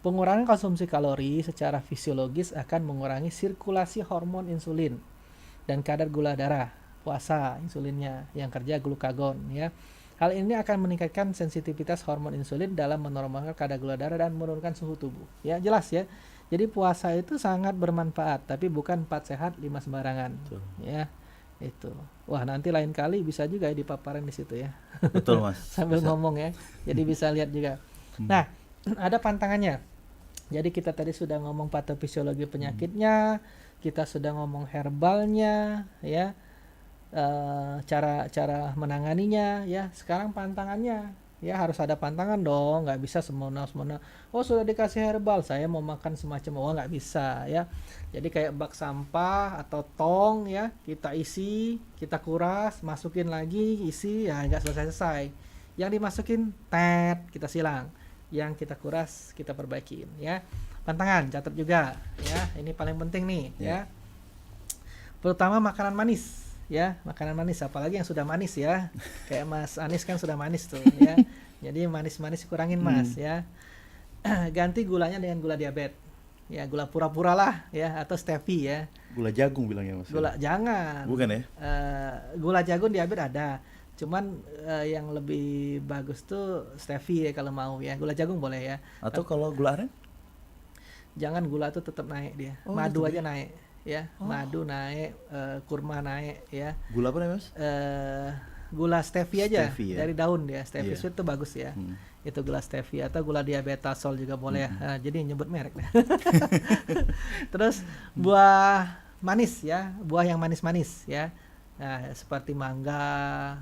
pengurangan konsumsi kalori secara fisiologis akan mengurangi sirkulasi hormon insulin dan kadar gula darah. Puasa insulinnya yang kerja glukagon ya. Hal ini akan meningkatkan sensitivitas hormon insulin dalam menormalkan kadar gula darah dan menurunkan suhu tubuh. Ya, jelas ya. Jadi puasa itu sangat bermanfaat, tapi bukan 4 sehat 5 sembarangan. Betul. Ya, itu. Wah, nanti lain kali bisa juga ya dipaparin di situ ya. Betul Mas. Sambil ngomong ya, jadi bisa lihat juga. Nah, ada pantangannya. Jadi kita tadi sudah ngomong patofisiologi penyakitnya, kita sudah ngomong herbalnya, ya, cara menanganinya, ya. Sekarang pantangannya, Ya harus ada pantangan dong, nggak bisa semena-mena. Oh sudah dikasih herbal, saya mau makan semacam, oh nggak bisa ya. Jadi kayak bak sampah atau tong ya, kita isi, kita kuras, masukin lagi, isi, ya nggak selesai-selesai. Yang dimasukin, kita silang. Yang kita kuras, kita perbaikin ya. Pantangan, catat juga ya. Ini paling penting nih ya. Terutama makanan manis ya, makanan manis, apalagi yang sudah manis ya, kayak Mas Anis kan sudah manis tuh ya, jadi manis-manis kurangin Mas ya. Ganti gulanya dengan gula diabetes ya, gula pura-pura lah ya, atau stevia ya. Gula jagung bilangnya Mas. Gula jangan, Bukan ya? gula jagung diabetes ada, cuman yang lebih bagus tuh stevia ya kalau mau ya. Gula jagung boleh ya, Atau kalau gula aren? jangan. Gula tuh tetap naik dia, madu aja naik ya, madu naik, kurma naik ya. Gula apa namanya Mas? Gula stevia aja, Stevia. dari daun ya, stevia Iya. sweet itu bagus ya. Itu gula stevia atau gula diabetasol juga boleh ya. Nah, jadi nyebut merek deh. Terus buah manis ya, buah yang manis-manis ya. Nah, seperti mangga,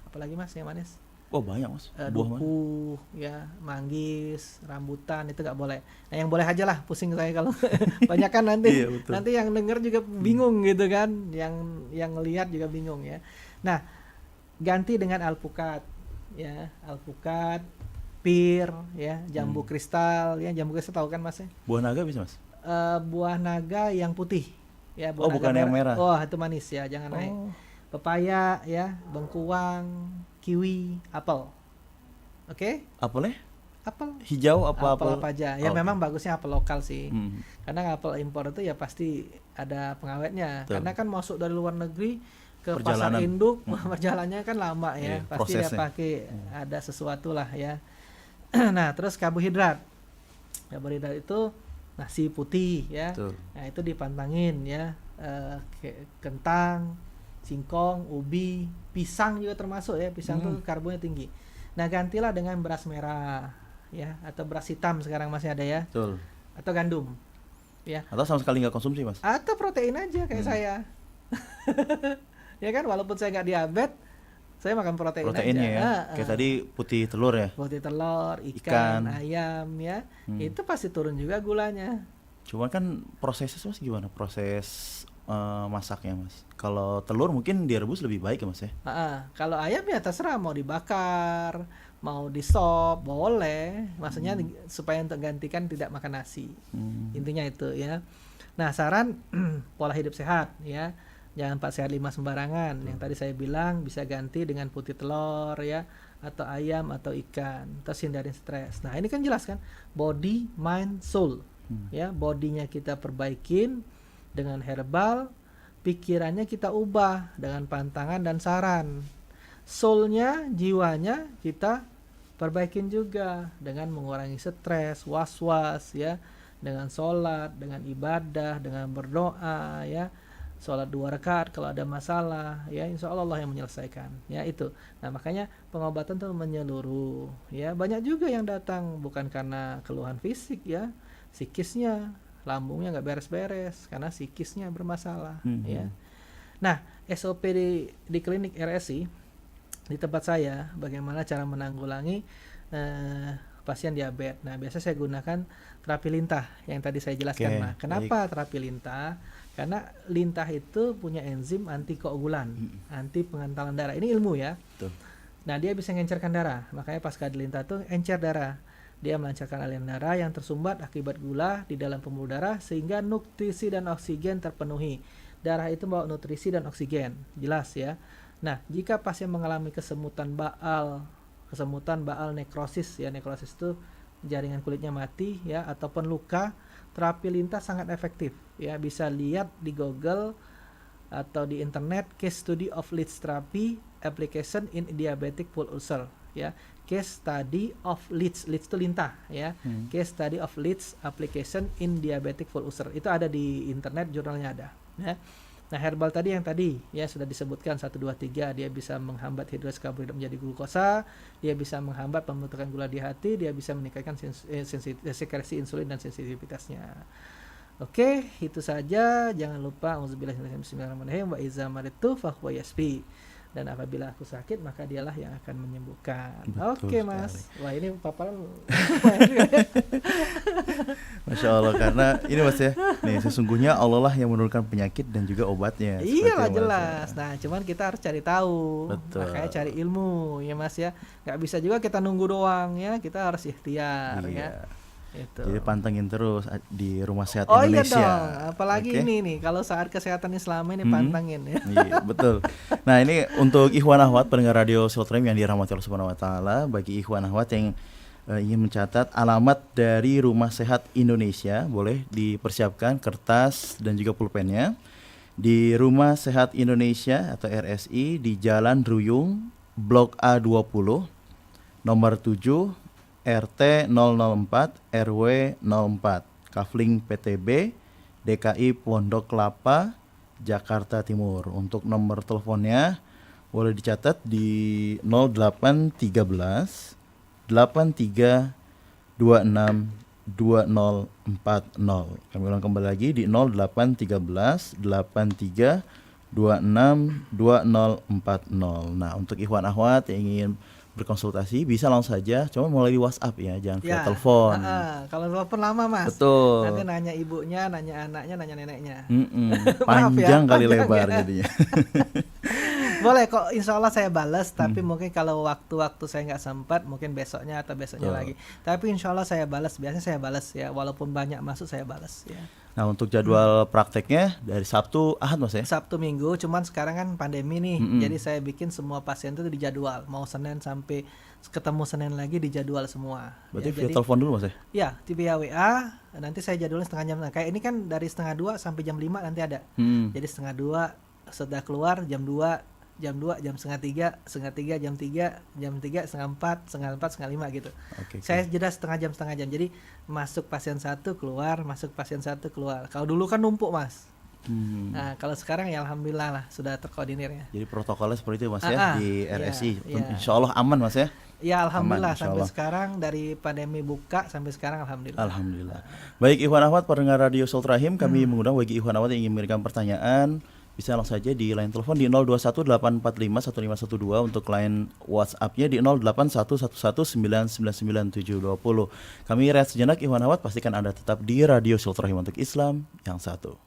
apalagi Mas yang manis? Oh banyak Mas. Buah mana? Duku ya, manggis, rambutan itu nggak boleh. Nah yang boleh aja lah, pusing saya kalau banyak kan nanti. Iya, betul. Nanti yang denger juga bingung gitu kan, yang lihat juga bingung ya. Nah ganti dengan alpukat ya, alpukat, pir ya, jambu kristal ya. Jambu kristal tahu kan Mas ya? Buah naga bisa Mas? Buah naga yang putih ya, Oh, buah bukan naga yang merah. Oh itu manis ya, jangan naik. Pepaya ya, bengkuang, kiwi, apel. Oke? Apelnya? Apel. Hijau apa Apel apa aja. Ya Oh, memang bagusnya apel lokal sih. Hmm. Karena apel impor itu ya pasti ada pengawetnya. Betul. Karena kan masuk dari luar negeri ke Perjalanan. pasar induk, perjalanannya kan lama ya. Iya, Pasti dia prosesnya. pakai ada sesuatu lah ya. Nah, terus karbohidrat. Karbohidrat itu nasi putih ya. Betul. Nah, itu dipantangin ya. Kentang, singkong, ubi, pisang juga termasuk ya. Pisang tuh karbonnya tinggi. Nah, gantilah dengan beras merah ya, atau beras hitam sekarang masih ada ya, Betul. atau gandum ya, Atau sama sekali nggak konsumsi Mas? atau protein aja kayak saya. Ya kan, walaupun saya nggak diabetes, saya makan protein Proteinnya aja. ya. Kayak tadi putih telur ya. Putih telur, Ikan. ikan, ayam ya. Itu pasti turun juga gulanya. Cuman kan prosesnya Mas gimana? Proses masaknya Mas. Kalau telur mungkin direbus lebih baik ya Mas ya. Kalau ayam ya terserah, mau dibakar, mau di sop, boleh. Maksudnya supaya untuk gantikan tidak makan nasi. Intinya itu ya. Nah, saran pola hidup sehat ya. Jangan 4 sehat 5 sembarangan. Yang tadi saya bilang bisa ganti dengan putih telur ya, atau ayam atau ikan. Terus hindarin stres. Nah, ini kan jelas kan, body, mind, soul. Ya, bodinya kita perbaikin dengan herbal, pikirannya kita ubah dengan pantangan dan saran. Soulnya, jiwanya kita perbaikin juga dengan mengurangi stres, was-was ya, dengan sholat, dengan ibadah, dengan berdoa ya. Sholat 2 rakaat kalau ada masalah ya, insya Allah yang menyelesaikan ya itu. Nah makanya pengobatan tuh menyeluruh ya. Banyak juga yang datang bukan karena keluhan fisik ya, psikisnya, lambungnya nggak beres-beres karena psikisnya bermasalah ya. Nah SOP di klinik RSI di tempat saya, bagaimana cara menanggulangi pasien diabetes. Nah biasa saya gunakan terapi lintah yang tadi saya jelaskan. Nah kenapa terapi lintah? Karena lintah itu punya enzim anti koagulan, anti pengentalan darah. Ini ilmu ya. Betul. Nah dia bisa mengencerkan darah. Makanya pas kali lintah itu encer darah. Dia melancarkan aliran darah yang tersumbat akibat gula di dalam pembuluh darah sehingga nutrisi dan oksigen terpenuhi. Darah itu bawa nutrisi dan oksigen, jelas ya. Nah jika pasien mengalami kesemutan baal nekrosis ya, nekrosis itu jaringan kulitnya mati ya, ataupun luka, terapi lintah sangat efektif ya. Bisa lihat di Google atau di internet case study of Leeds therapy application in diabetic foot ulcer ya. Case study of Leeds itu lintah ya. Case study of Leeds application in diabetic foot ulcer itu ada di internet, jurnalnya ada ya. Nah herbal tadi yang tadi ya sudah disebutkan 1, 2, 3, dia bisa menghambat hidrolase karbohidrat menjadi glukosa, dia bisa menghambat pembentukan gula di hati, dia bisa meningkatkan sekresi insulin dan sensitivitasnya. Oke, itu saja. Jangan lupa auzubillahi minasyaitonir rajim wa iza maritu fa huwa yasfi. dan apabila aku sakit maka dialah yang akan menyembuhkan. Betul Oke sekali. Mas, wah ini paparan Masya Allah, karena ini Mas ya, nih sesungguhnya Allah lah yang menurunkan penyakit dan juga obatnya. Iya lah seperti Mas, jelas. ya. Nah cuman kita harus cari tahu, Betul. makanya cari ilmu ya Mas ya. Nggak bisa juga kita nunggu doang ya, kita harus ikhtiar ya. Iya. Itu. Jadi pantengin terus di Rumah Sehat Oh iya Indonesia. dong, apalagi Oke? ini nih kalau saat kesehatan Islam ini Mm-mm. pantengin ya. Iya, betul. Nah, ini untuk ikhwan akhwat pendengar radio Silaturahim yang dirahmati Allah Subhanahu wa taala, bagi ikhwan akhwat yang ingin mencatat alamat dari Rumah Sehat Indonesia, boleh dipersiapkan kertas dan juga pulpennya. Di Rumah Sehat Indonesia atau RSI di Jalan Ruyung, Blok A20, nomor 7, RT 004, RW 04, Kafling PTB, DKI Pondok Kelapa, Jakarta Timur. Untuk nomor teleponnya boleh dicatat di 0813 83 26 2040. Kami ulang kembali lagi di 0813 83 26 2040. Nah, untuk ikhwan akhwat yang ingin berkonsultasi bisa langsung saja, cuma melalui WhatsApp ya, jangan via telepon. Kalau telepon lama Mas. Betul. Nanti nanya ibunya, nanya anaknya, nanya neneknya. Panjang Maaf ya, kali panjang lebar ya. jadinya. Boleh kok, insya Allah saya balas. Tapi mungkin kalau waktu-waktu saya nggak sempat, mungkin besoknya atau besoknya lagi. Tapi insya Allah saya balas. Biasanya saya balas ya, walaupun banyak masuk saya balas ya. Nah, untuk jadwal prakteknya dari Sabtu Ahad Mas ya? Sabtu Minggu, cuman sekarang kan pandemi nih, jadi saya bikin semua pasien itu dijadwal, mau Senin sampai ketemu Senin lagi dijadwal semua. Berarti Ya, via jadi telepon dulu Mas ya? ya via WA, nanti saya jadwalnya setengah jam. Nah, kayak ini kan dari setengah 2 sampai jam 5 nanti ada. Jadi setengah 2 sudah keluar, jam 2, jam setengah 3, jam 3, setengah 4, setengah 5 gitu. Oke. Saya jeda setengah jam. Jadi masuk pasien satu keluar, masuk pasien satu keluar. Kalau dulu kan numpuk Mas. Nah kalau sekarang ya alhamdulillah lah sudah terkoordinir ya. Jadi protokolnya seperti itu Mas ya di iya, RSI. iya. Insya Allah aman Mas ya? Ya alhamdulillah Aman, insya sampai Allah. sekarang dari pandemi buka sampai sekarang alhamdulillah. Alhamdulillah. Baik ikhwan akhwat pendengar radio Silaturahim, kami mengundang bagi ikhwan akhwat yang ingin memberikan pertanyaan, bisa langsung saja di line telepon di 0218451512, untuk line WhatsApp-nya di 081119999720. Kami rehat sejenak ikhwan akhwat, pastikan Anda tetap di radio Silaturahim untuk Islam yang satu.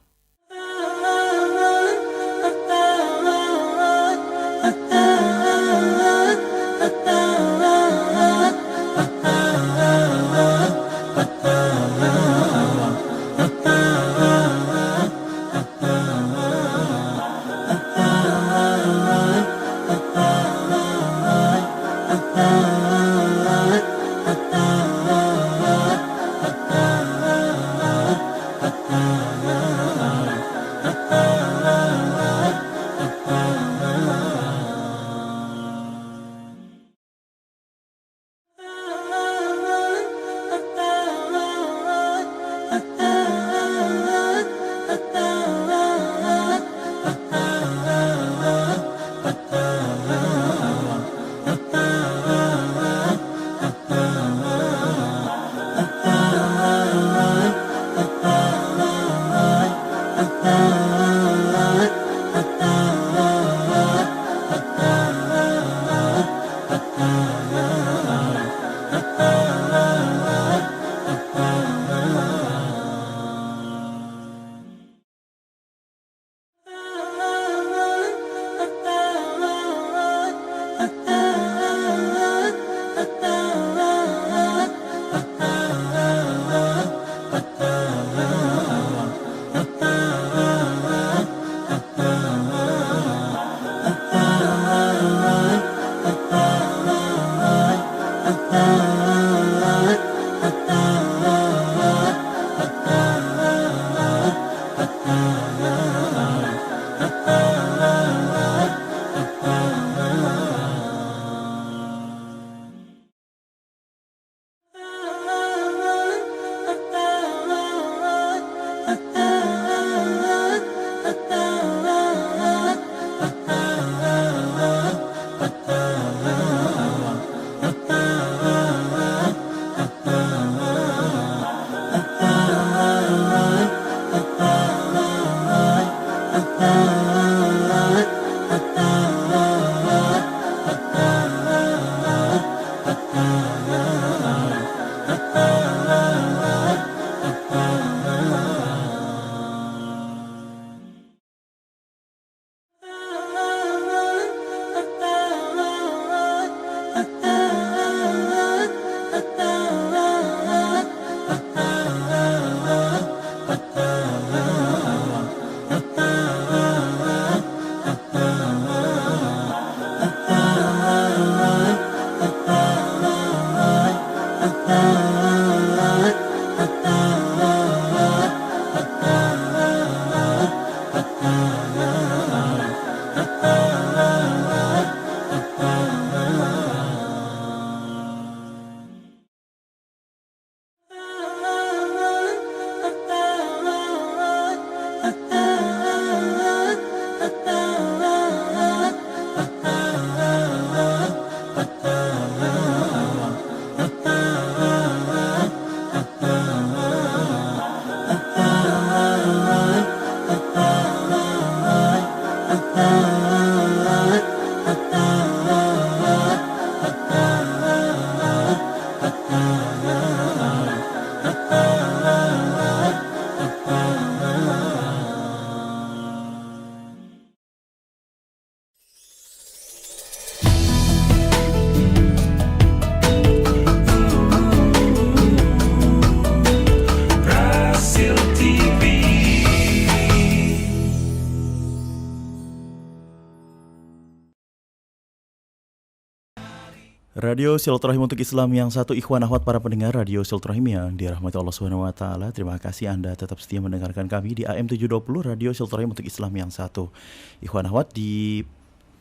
Radio Silaturahim untuk Islam yang satu, ikhwan akhwat para pendengar Radio Silaturahim yang dirahmati Allah Subhanahu wa taala. Terima kasih Anda tetap setia mendengarkan kami di AM 720 Radio Silaturahim untuk Islam yang satu. Ikhwan akhwat, di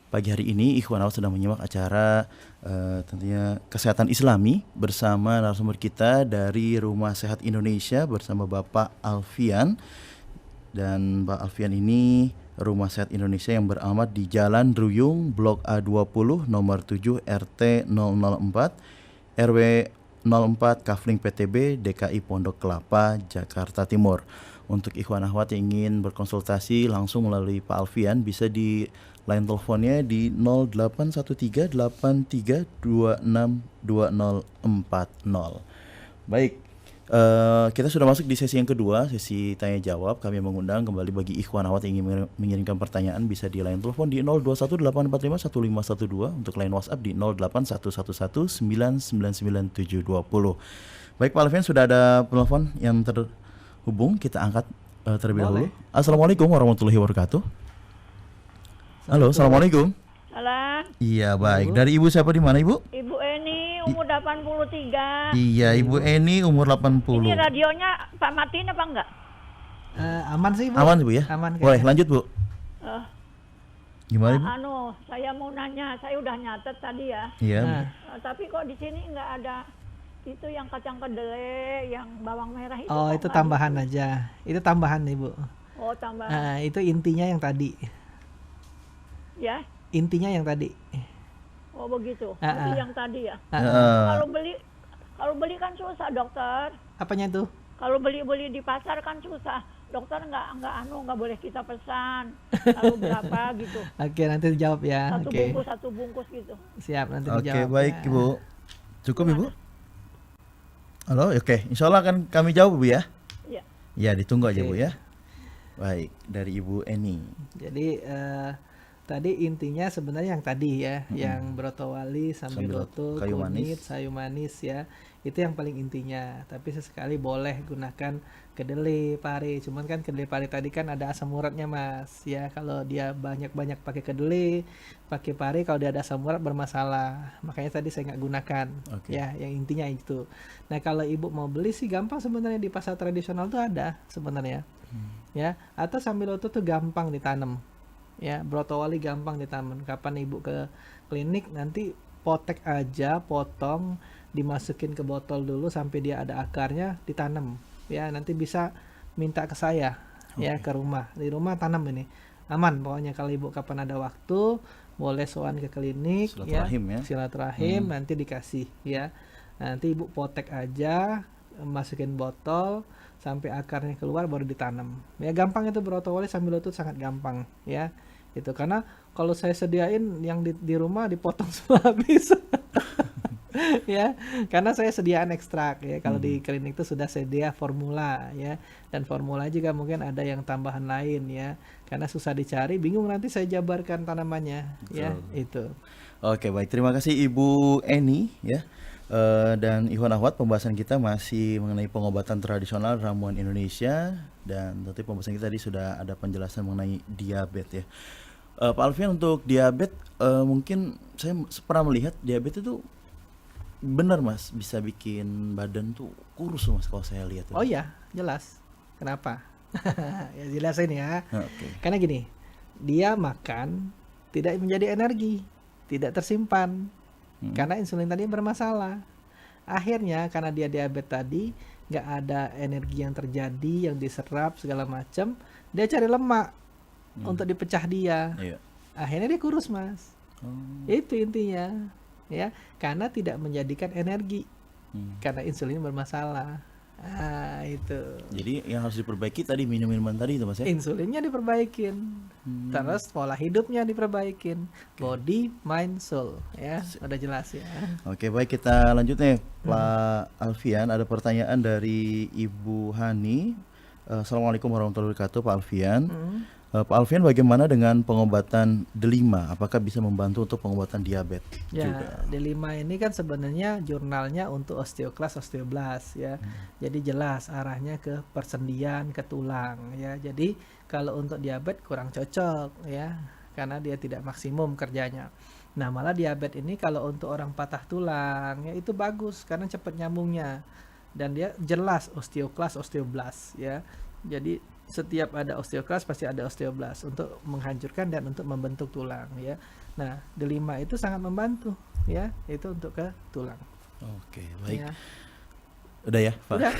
pagi hari ini ikhwan akhwat sedang menyimak acara tentunya kesehatan Islami bersama narasumber kita dari Rumah Sehat Indonesia bersama Bapak Alfian. Dan Pak Alfian ini Rumah Sehat Indonesia yang beralamat di Jalan Druyung, Blok A20, nomor 7, RT 004, RW 04, Kafling PTB, DKI Pondok Kelapa, Jakarta Timur. Untuk ikhwan akhwat yang ingin berkonsultasi langsung melalui Pak Alfian, bisa di line teleponnya di 081383262040. Baik. Kita sudah masuk di sesi yang kedua, sesi tanya jawab. Kami mengundang kembali bagi ikhwan akhwat yang ingin mengirimkan pertanyaan bisa di line telepon di 0218451512, untuk line WhatsApp di 0811199920. Baik Pak Alfian, sudah ada penelpon yang terhubung, kita angkat terlebih dahulu. Assalamualaikum warahmatullahi wabarakatuh. Halo, assalamualaikum. Salam. Iya, baik. Dari Ibu siapa, di mana Ibu? Ibu Eni, umur 83. Iya, Ibu Eni umur 80. Ini radionya Pak matiin apa enggak? Aman sih Bu. Aman Bu ya? Aman Boleh, kayaknya. lanjut Bu. Gimana Bu? Saya mau nanya, saya udah nyatet tadi ya. Iya. Nah, Tapi kok di sini enggak ada itu yang kacang kedelai, yang bawang merah itu. oh kok itu nggak tambahan ada? aja. Itu tambahan nih Bu. Oh, tambah. Itu intinya yang tadi. Ya. Intinya yang tadi. Oh, begitu. Ah, Jadi ah. yang tadi ya. Heeh. Kalau beli kan susah, dokter. Apanya tuh? Kalau beli di pasar kan susah. Dokter nggak boleh kita pesan. Lalu berapa gitu. Oke, nanti dijawab ya. Oke. Satu bungkus gitu. Siap, nanti Oke, dijawab. baik ya. Ibu. Cukup Ibu? Halo, oke. Insya Allah akan kami jawab Bu ya. Iya. Ya, ditunggu aja Oke. Bu ya. Baik, dari Ibu Eni. Jadi tadi intinya sebenarnya yang tadi ya, yang brotowali, sambiloto, kayu kunyit, manis. sayu manis ya. Itu yang paling intinya. Tapi sesekali boleh gunakan kedelai pare. Cuman kan kedelai pare tadi kan ada asam uratnya Mas. Ya, kalau dia banyak-banyak pakai kedelai, pakai pare, kalau dia ada asam urat bermasalah. Makanya tadi saya nggak gunakan. Oke. Ya, yang intinya itu. Nah, kalau Ibu mau beli sih gampang sebenarnya, di pasar tradisional tuh ada sebenarnya. Ya, atau sambiloto tuh gampang ditanam. Ya, brotowali gampang ditanam. Kapan Ibu ke klinik, nanti potek aja, potong, dimasukin ke botol dulu sampai dia ada akarnya, ditanam. Ya, nanti bisa minta ke saya ya, ke rumah. Di rumah tanam ini. Aman pokoknya. Kalau Ibu kapan ada waktu, boleh sowan ke klinik Silaturahim ya. Silaturahim, nanti dikasih ya. Nanti Ibu potek aja, masukin botol sampai akarnya keluar baru ditanam. Ya, gampang itu brotowali sambiloto, sangat gampang ya. Itu karena kalau saya sediain yang di rumah dipotong semua habis. Ya, karena saya sediaan ekstrak ya. Kalau di klinik itu sudah sedia formula ya. Dan formula juga mungkin ada yang tambahan lain ya. Karena susah dicari, bingung nanti saya jabarkan tanamannya ya, itu. Oke, baik. Terima kasih Ibu Eni ya. Dan ikhwan akhwat, pembahasan kita masih mengenai pengobatan tradisional ramuan Indonesia, dan tentu pembahasan kita tadi sudah ada penjelasan mengenai diabetes ya. Pak Alfian, untuk diabetes mungkin saya pernah melihat diabetes itu benar Mas, bisa bikin badan tuh kurus Mas kalau saya lihat. Oh iya, jelas. Kenapa? Ya jelasin ya. Oke. Karena gini, dia makan tidak menjadi energi, tidak tersimpan. Karena insulin tadi bermasalah. Akhirnya karena dia diabetes tadi, nggak ada energi yang terjadi, yang diserap segala macam, dia cari lemak untuk dipecah dia. Iya. Akhirnya dia kurus Mas. Itu intinya. Ya, karena tidak menjadikan energi. Karena insulin bermasalah. Itu. Jadi yang harus diperbaiki tadi minuman tadi itu Mas ya. Insulinnya diperbaikin. Terus pola hidupnya diperbaikin. Body, mind, soul ya. Udah jelas ya. Oke, baik, kita lanjut nih Pak Alfian. Ada pertanyaan dari Ibu Hani. Assalamualaikum warahmatullahi wabarakatuh Pak Alfian. Pak Alfian, bagaimana dengan pengobatan delima? Apakah bisa membantu untuk pengobatan diabetes Ya, juga? D5 ini kan sebenarnya jurnalnya untuk osteoklas, osteoblast ya. Jadi jelas arahnya ke persendian, ke tulang ya. Jadi kalau untuk diabetes kurang cocok ya, karena dia tidak maksimum kerjanya. Nah, malah diabetes ini kalau untuk orang patah tulang ya itu bagus karena cepat nyambungnya dan dia jelas osteoklas, osteoblast ya. Jadi setiap ada osteoklas pasti ada osteoblast untuk menghancurkan dan untuk membentuk tulang ya. Nah, delima itu sangat membantu ya, itu untuk ke tulang. Oke, baik. Ya. Udah ya, Pak. Udah.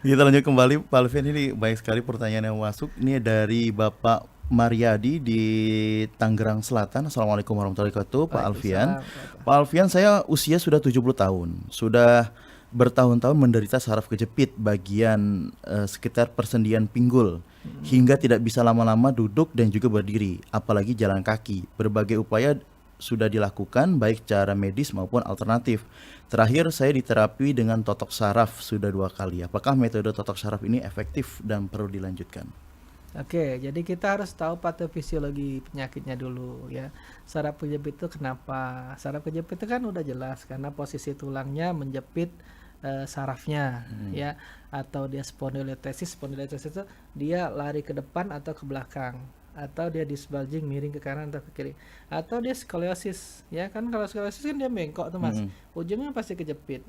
Kita lanjut kembali, Pak Alfian. Ini banyak sekali pertanyaan yang masuk. Ini dari Bapak Mariadi di Tangerang Selatan. Assalamualaikum warahmatullahi wabarakatuh, Pak Alfian. Waalaikumsalam. Pak Alfian, saya usia sudah 70 tahun. Sudah bertahun-tahun menderita saraf kejepit bagian sekitar persendian pinggul. Hingga tidak bisa lama-lama duduk dan juga berdiri, apalagi jalan kaki. Berbagai upaya sudah dilakukan baik cara medis maupun alternatif. Terakhir saya diterapi dengan totok saraf sudah 2 kali. Apakah metode totok saraf ini efektif dan perlu dilanjutkan? Oke, jadi kita harus tahu patofisiologi penyakitnya dulu ya. Saraf kejepit itu kenapa? Saraf kejepit itu kan udah jelas karena posisi tulangnya menjepit sarafnya ya, atau dia spondylolisthesis. Spondylolisthesis itu dia lari ke depan atau ke belakang, atau dia disbulging miring ke kanan atau ke kiri, atau dia skoliosis ya kan. Kalau skoliosis kan dia bengkok tuh Mas, ujungnya pasti kejepit.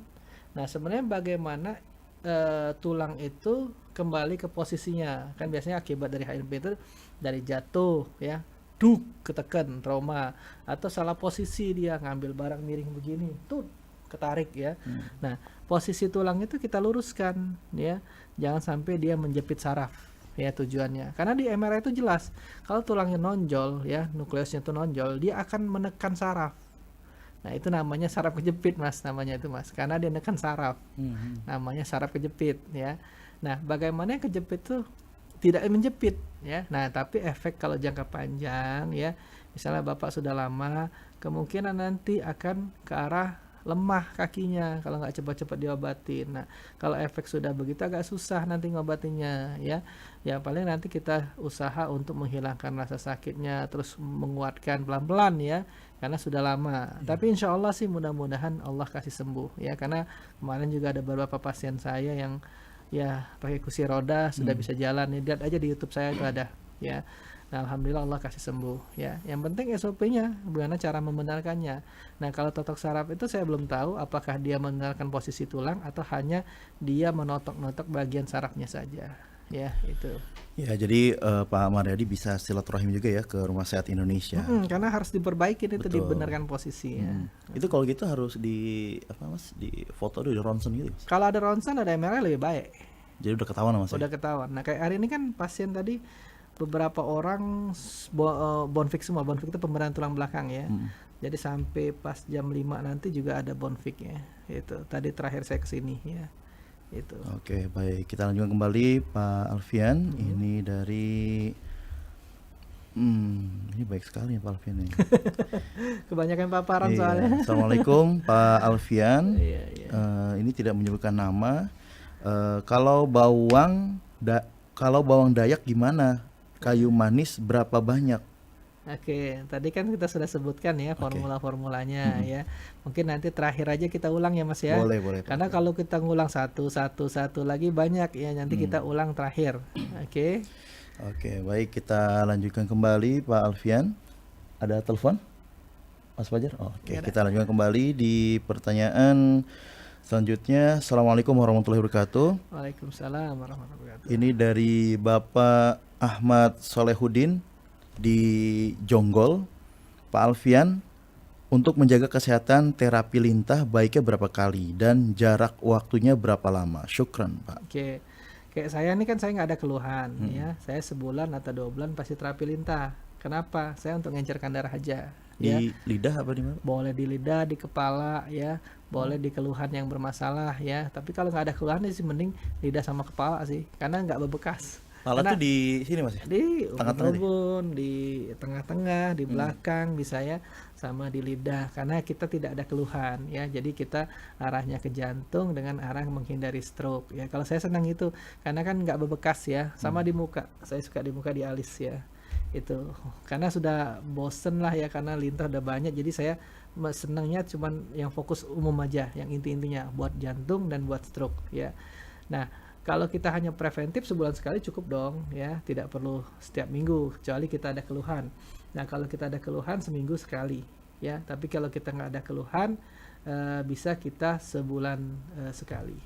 Nah, sebenarnya bagaimana tulang itu kembali ke posisinya, kan biasanya akibat dari HNP itu dari jatuh ya, ketekan trauma, atau salah posisi dia ngambil barang miring begini tuh ketarik ya. Nah, posisi tulang itu kita luruskan ya, jangan sampai dia menjepit saraf ya tujuannya. Karena di MRI itu jelas kalau tulangnya nonjol ya, nukleusnya itu nonjol, dia akan menekan saraf. Nah, itu namanya saraf kejepit Mas, namanya itu Mas, karena dia menekan saraf. Namanya saraf kejepit ya. Nah, bagaimana yang kejepit itu tidak menjepit ya. Nah, tapi efek kalau jangka panjang ya, misalnya Bapak sudah lama, kemungkinan nanti akan ke arah lemah kakinya kalau nggak cepat-cepat diobatin. Nah, kalau efek sudah begitu agak susah nanti ngobatinya ya. Ya paling nanti kita usaha untuk menghilangkan rasa sakitnya, terus menguatkan pelan-pelan ya, karena sudah lama. Tapi insya Allah sih mudah-mudahan Allah kasih sembuh ya, karena kemarin juga ada beberapa pasien saya yang ya pakai kursi roda sudah bisa jalan. Lihat aja di YouTube saya itu ada ya. Nah, alhamdulillah Allah kasih sembuh ya. Yang penting SOP-nya, bagaimana cara membenarkannya. Nah, kalau totok saraf itu saya belum tahu apakah dia membenarkan posisi tulang atau hanya dia menotok-notok bagian sarafnya saja. Ya, itu. Ya, jadi Pak Mariadi bisa silaturahim juga ya ke Rumah Sehat Indonesia. Karena harus diperbaikin itu, Betul. dibenarkan posisinya. Itu kalau gitu harus di apa Mas? Di foto dulu, di ronsen gitu Mas. Kalau ada ronsen, ada MRI lebih baik. Jadi udah ketahuan Mas. Udah ketahuan. Nah, kayak hari ini kan pasien tadi beberapa orang bone fix semua. Bone fix itu pemberian tulang belakang ya. Jadi sampai pas jam 5 nanti juga ada bone fix ya. Itu tadi terakhir saya kesini ya. Itu. Oke, baik. Kita lanjutkan kembali Pak Alfian. Ini dari ini baik sekali ya Pak Alfian ini. Kebanyakan paparan Iya. soalnya. Assalamualaikum Pak Alfian. Iya. Ini tidak menyebutkan nama. Kalau bawang Dayak gimana? Kayu manis berapa banyak? Oke, tadi kan kita sudah sebutkan ya formula-formulanya ya. Mungkin nanti terakhir aja kita ulang ya Mas ya. Boleh, Pak. Karena kalau kita ngulang satu lagi banyak ya, nanti kita ulang terakhir. Oke. Oke, baik, kita lanjutkan kembali Pak Alfian. Ada telepon? Mas Fajar? Oke, kita lanjutkan kembali di pertanyaan selanjutnya. Assalamualaikum warahmatullahi wabarakatuh. Waalaikumsalam warahmatullahi wabarakatuh. Ini dari Bapak Ahmad Solehudin di Jonggol. Pak Alfian, untuk menjaga kesehatan terapi lintah baiknya berapa kali dan jarak waktunya berapa lama? Syukran Pak. Oke, kayak saya nih kan saya nggak ada keluhan ya. Saya sebulan atau 2 bulan pasti terapi lintah. Kenapa? Saya untuk ngencerkan darah aja. Di Ya, lidah apa di mana? boleh di lidah, di kepala ya, boleh di keluhan yang bermasalah ya. Tapi kalau nggak ada keluhan sih mending lidah sama kepala sih, karena nggak berbekas. Pala Karena tuh di sini Mas ya? di Tengah-tengah deh. ubun, di tengah-tengah, di belakang bisa ya, sama di lidah, karena kita tidak ada keluhan ya. Jadi kita arahnya ke jantung dengan arah menghindari stroke ya. Kalau saya senang itu karena kan nggak berbekas ya, sama di muka. Saya suka di muka, di alis ya. Itu karena sudah bosen lah ya, karena lintah udah banyak, jadi saya senangnya cuman yang fokus umum aja, yang inti-intinya buat jantung dan buat stroke ya. Nah, kalau kita hanya preventif sebulan sekali cukup dong ya, tidak perlu setiap minggu kecuali kita ada keluhan. Nah, kalau kita ada keluhan seminggu sekali ya. Tapi kalau kita nggak ada keluhan, bisa kita sebulan sekali.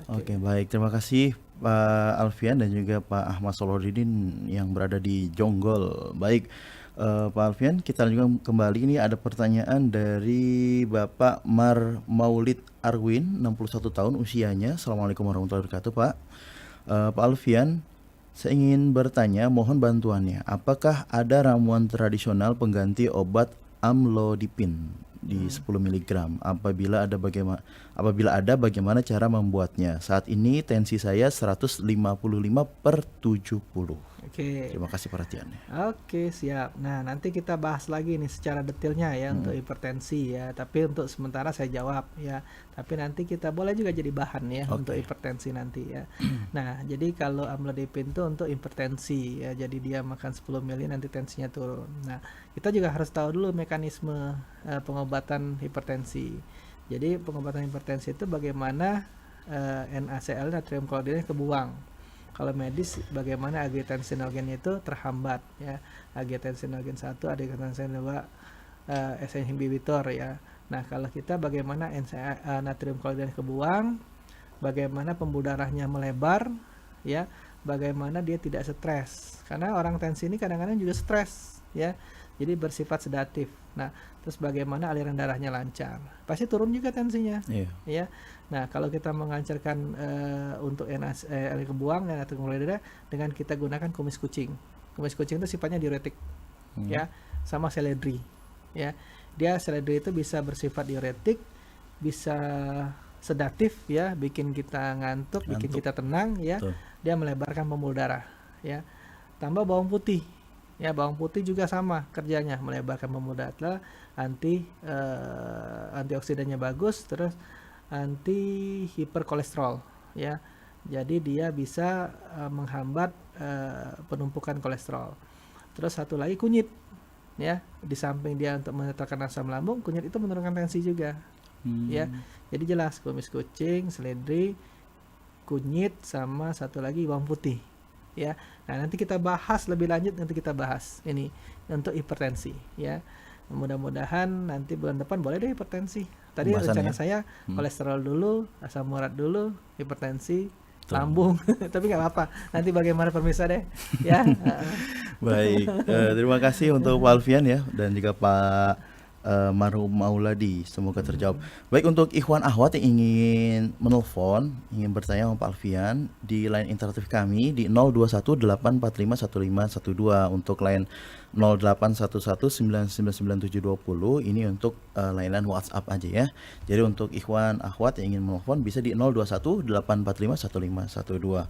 Oke, baik. Terima kasih Pak Alfian dan juga Pak Ahmad Solohdin yang berada di Jonggol. Baik, Pak Alfian, kita juga kembali. Ini ada pertanyaan dari Bapak Mar Maulid Arwin, 61 tahun usianya. Assalamualaikum warahmatullahi wabarakatuh, Pak. Pak Alfian, saya ingin bertanya, mohon bantuannya. Apakah ada ramuan tradisional pengganti obat amlodipin di 10 mg? Apabila ada, bagaimana cara membuatnya? Saat ini tensi saya 155/70. Oke. Terima kasih perhatiannya. Oke, siap. Nah, nanti kita bahas lagi nih secara detailnya ya untuk hipertensi ya. Tapi untuk sementara saya jawab ya. Tapi nanti kita boleh juga jadi bahan ya untuk hipertensi nanti ya. Nah, jadi kalau amlodipin itu untuk hipertensi ya. Jadi dia makan 10 mili nanti tensinya turun. Nah, kita juga harus tahu dulu mekanisme pengobatan hipertensi. Jadi pengobatan hipertensi itu bagaimana NaCl natrium klorida kebuang. Kalau medis bagaimana angiotensinogennya itu terhambat ya. Angiotensinogen 1, angiotensinogen 2 SN inhibitor ya. Nah, kalau kita bagaimana natrium klorida kebuang, bagaimana pembuluh darahnya melebar ya, bagaimana dia tidak stres. Karena orang tensi ini kadang-kadang juga stres ya. Jadi bersifat sedatif. Nah, terus bagaimana aliran darahnya lancar. Pasti turun juga tensinya. Ya. Nah, kalau kita mengancarkan untuk NaCl kebuang dan natrium klorida dengan kita gunakan kumis kucing. Kumis kucing itu sifatnya diuretik. Ya, sama seledri. Ya. Dia seledri itu bisa bersifat diuretik, bisa sedatif ya, bikin kita ngantuk, bikin kita tenang ya. Dia melebarkan pembuluh darah ya. Tambah bawang putih. Ya, bawang putih juga sama kerjanya, melebarkan pembuluh darah, antioksidannya bagus, terus anti hiperkolesterol ya. Jadi dia bisa menghambat penumpukan kolesterol. Terus satu lagi kunyit ya, di samping dia untuk menetralkan asam lambung, kunyit itu menurunkan tensi juga. Ya. Jadi jelas kumis kucing, seledri, kunyit, sama satu lagi bawang putih. Ya, nah nanti kita bahas lebih lanjut, nanti kita bahas ini untuk hipertensi ya. Mudah-mudahan nanti bulan depan boleh deh hipertensi. Tadi rencana saya kolesterol dulu, asam urat dulu, hipertensi, lambung. Tapi nggak apa-apa. Nanti bagaimana pemirsa deh ya. Baik, terima kasih untuk Pak Alfian ya dan juga Pak Marhum Mauladi, semoga terjawab. Baik, untuk ikhwan akhwat yang ingin menelpon, ingin bertanya sama Pak Alfian di line interaktif kami di 0218451512, untuk line 0811999720, ini untuk layanan WhatsApp aja ya. Jadi untuk ikhwan akhwat yang ingin menelpon bisa di 0218451512.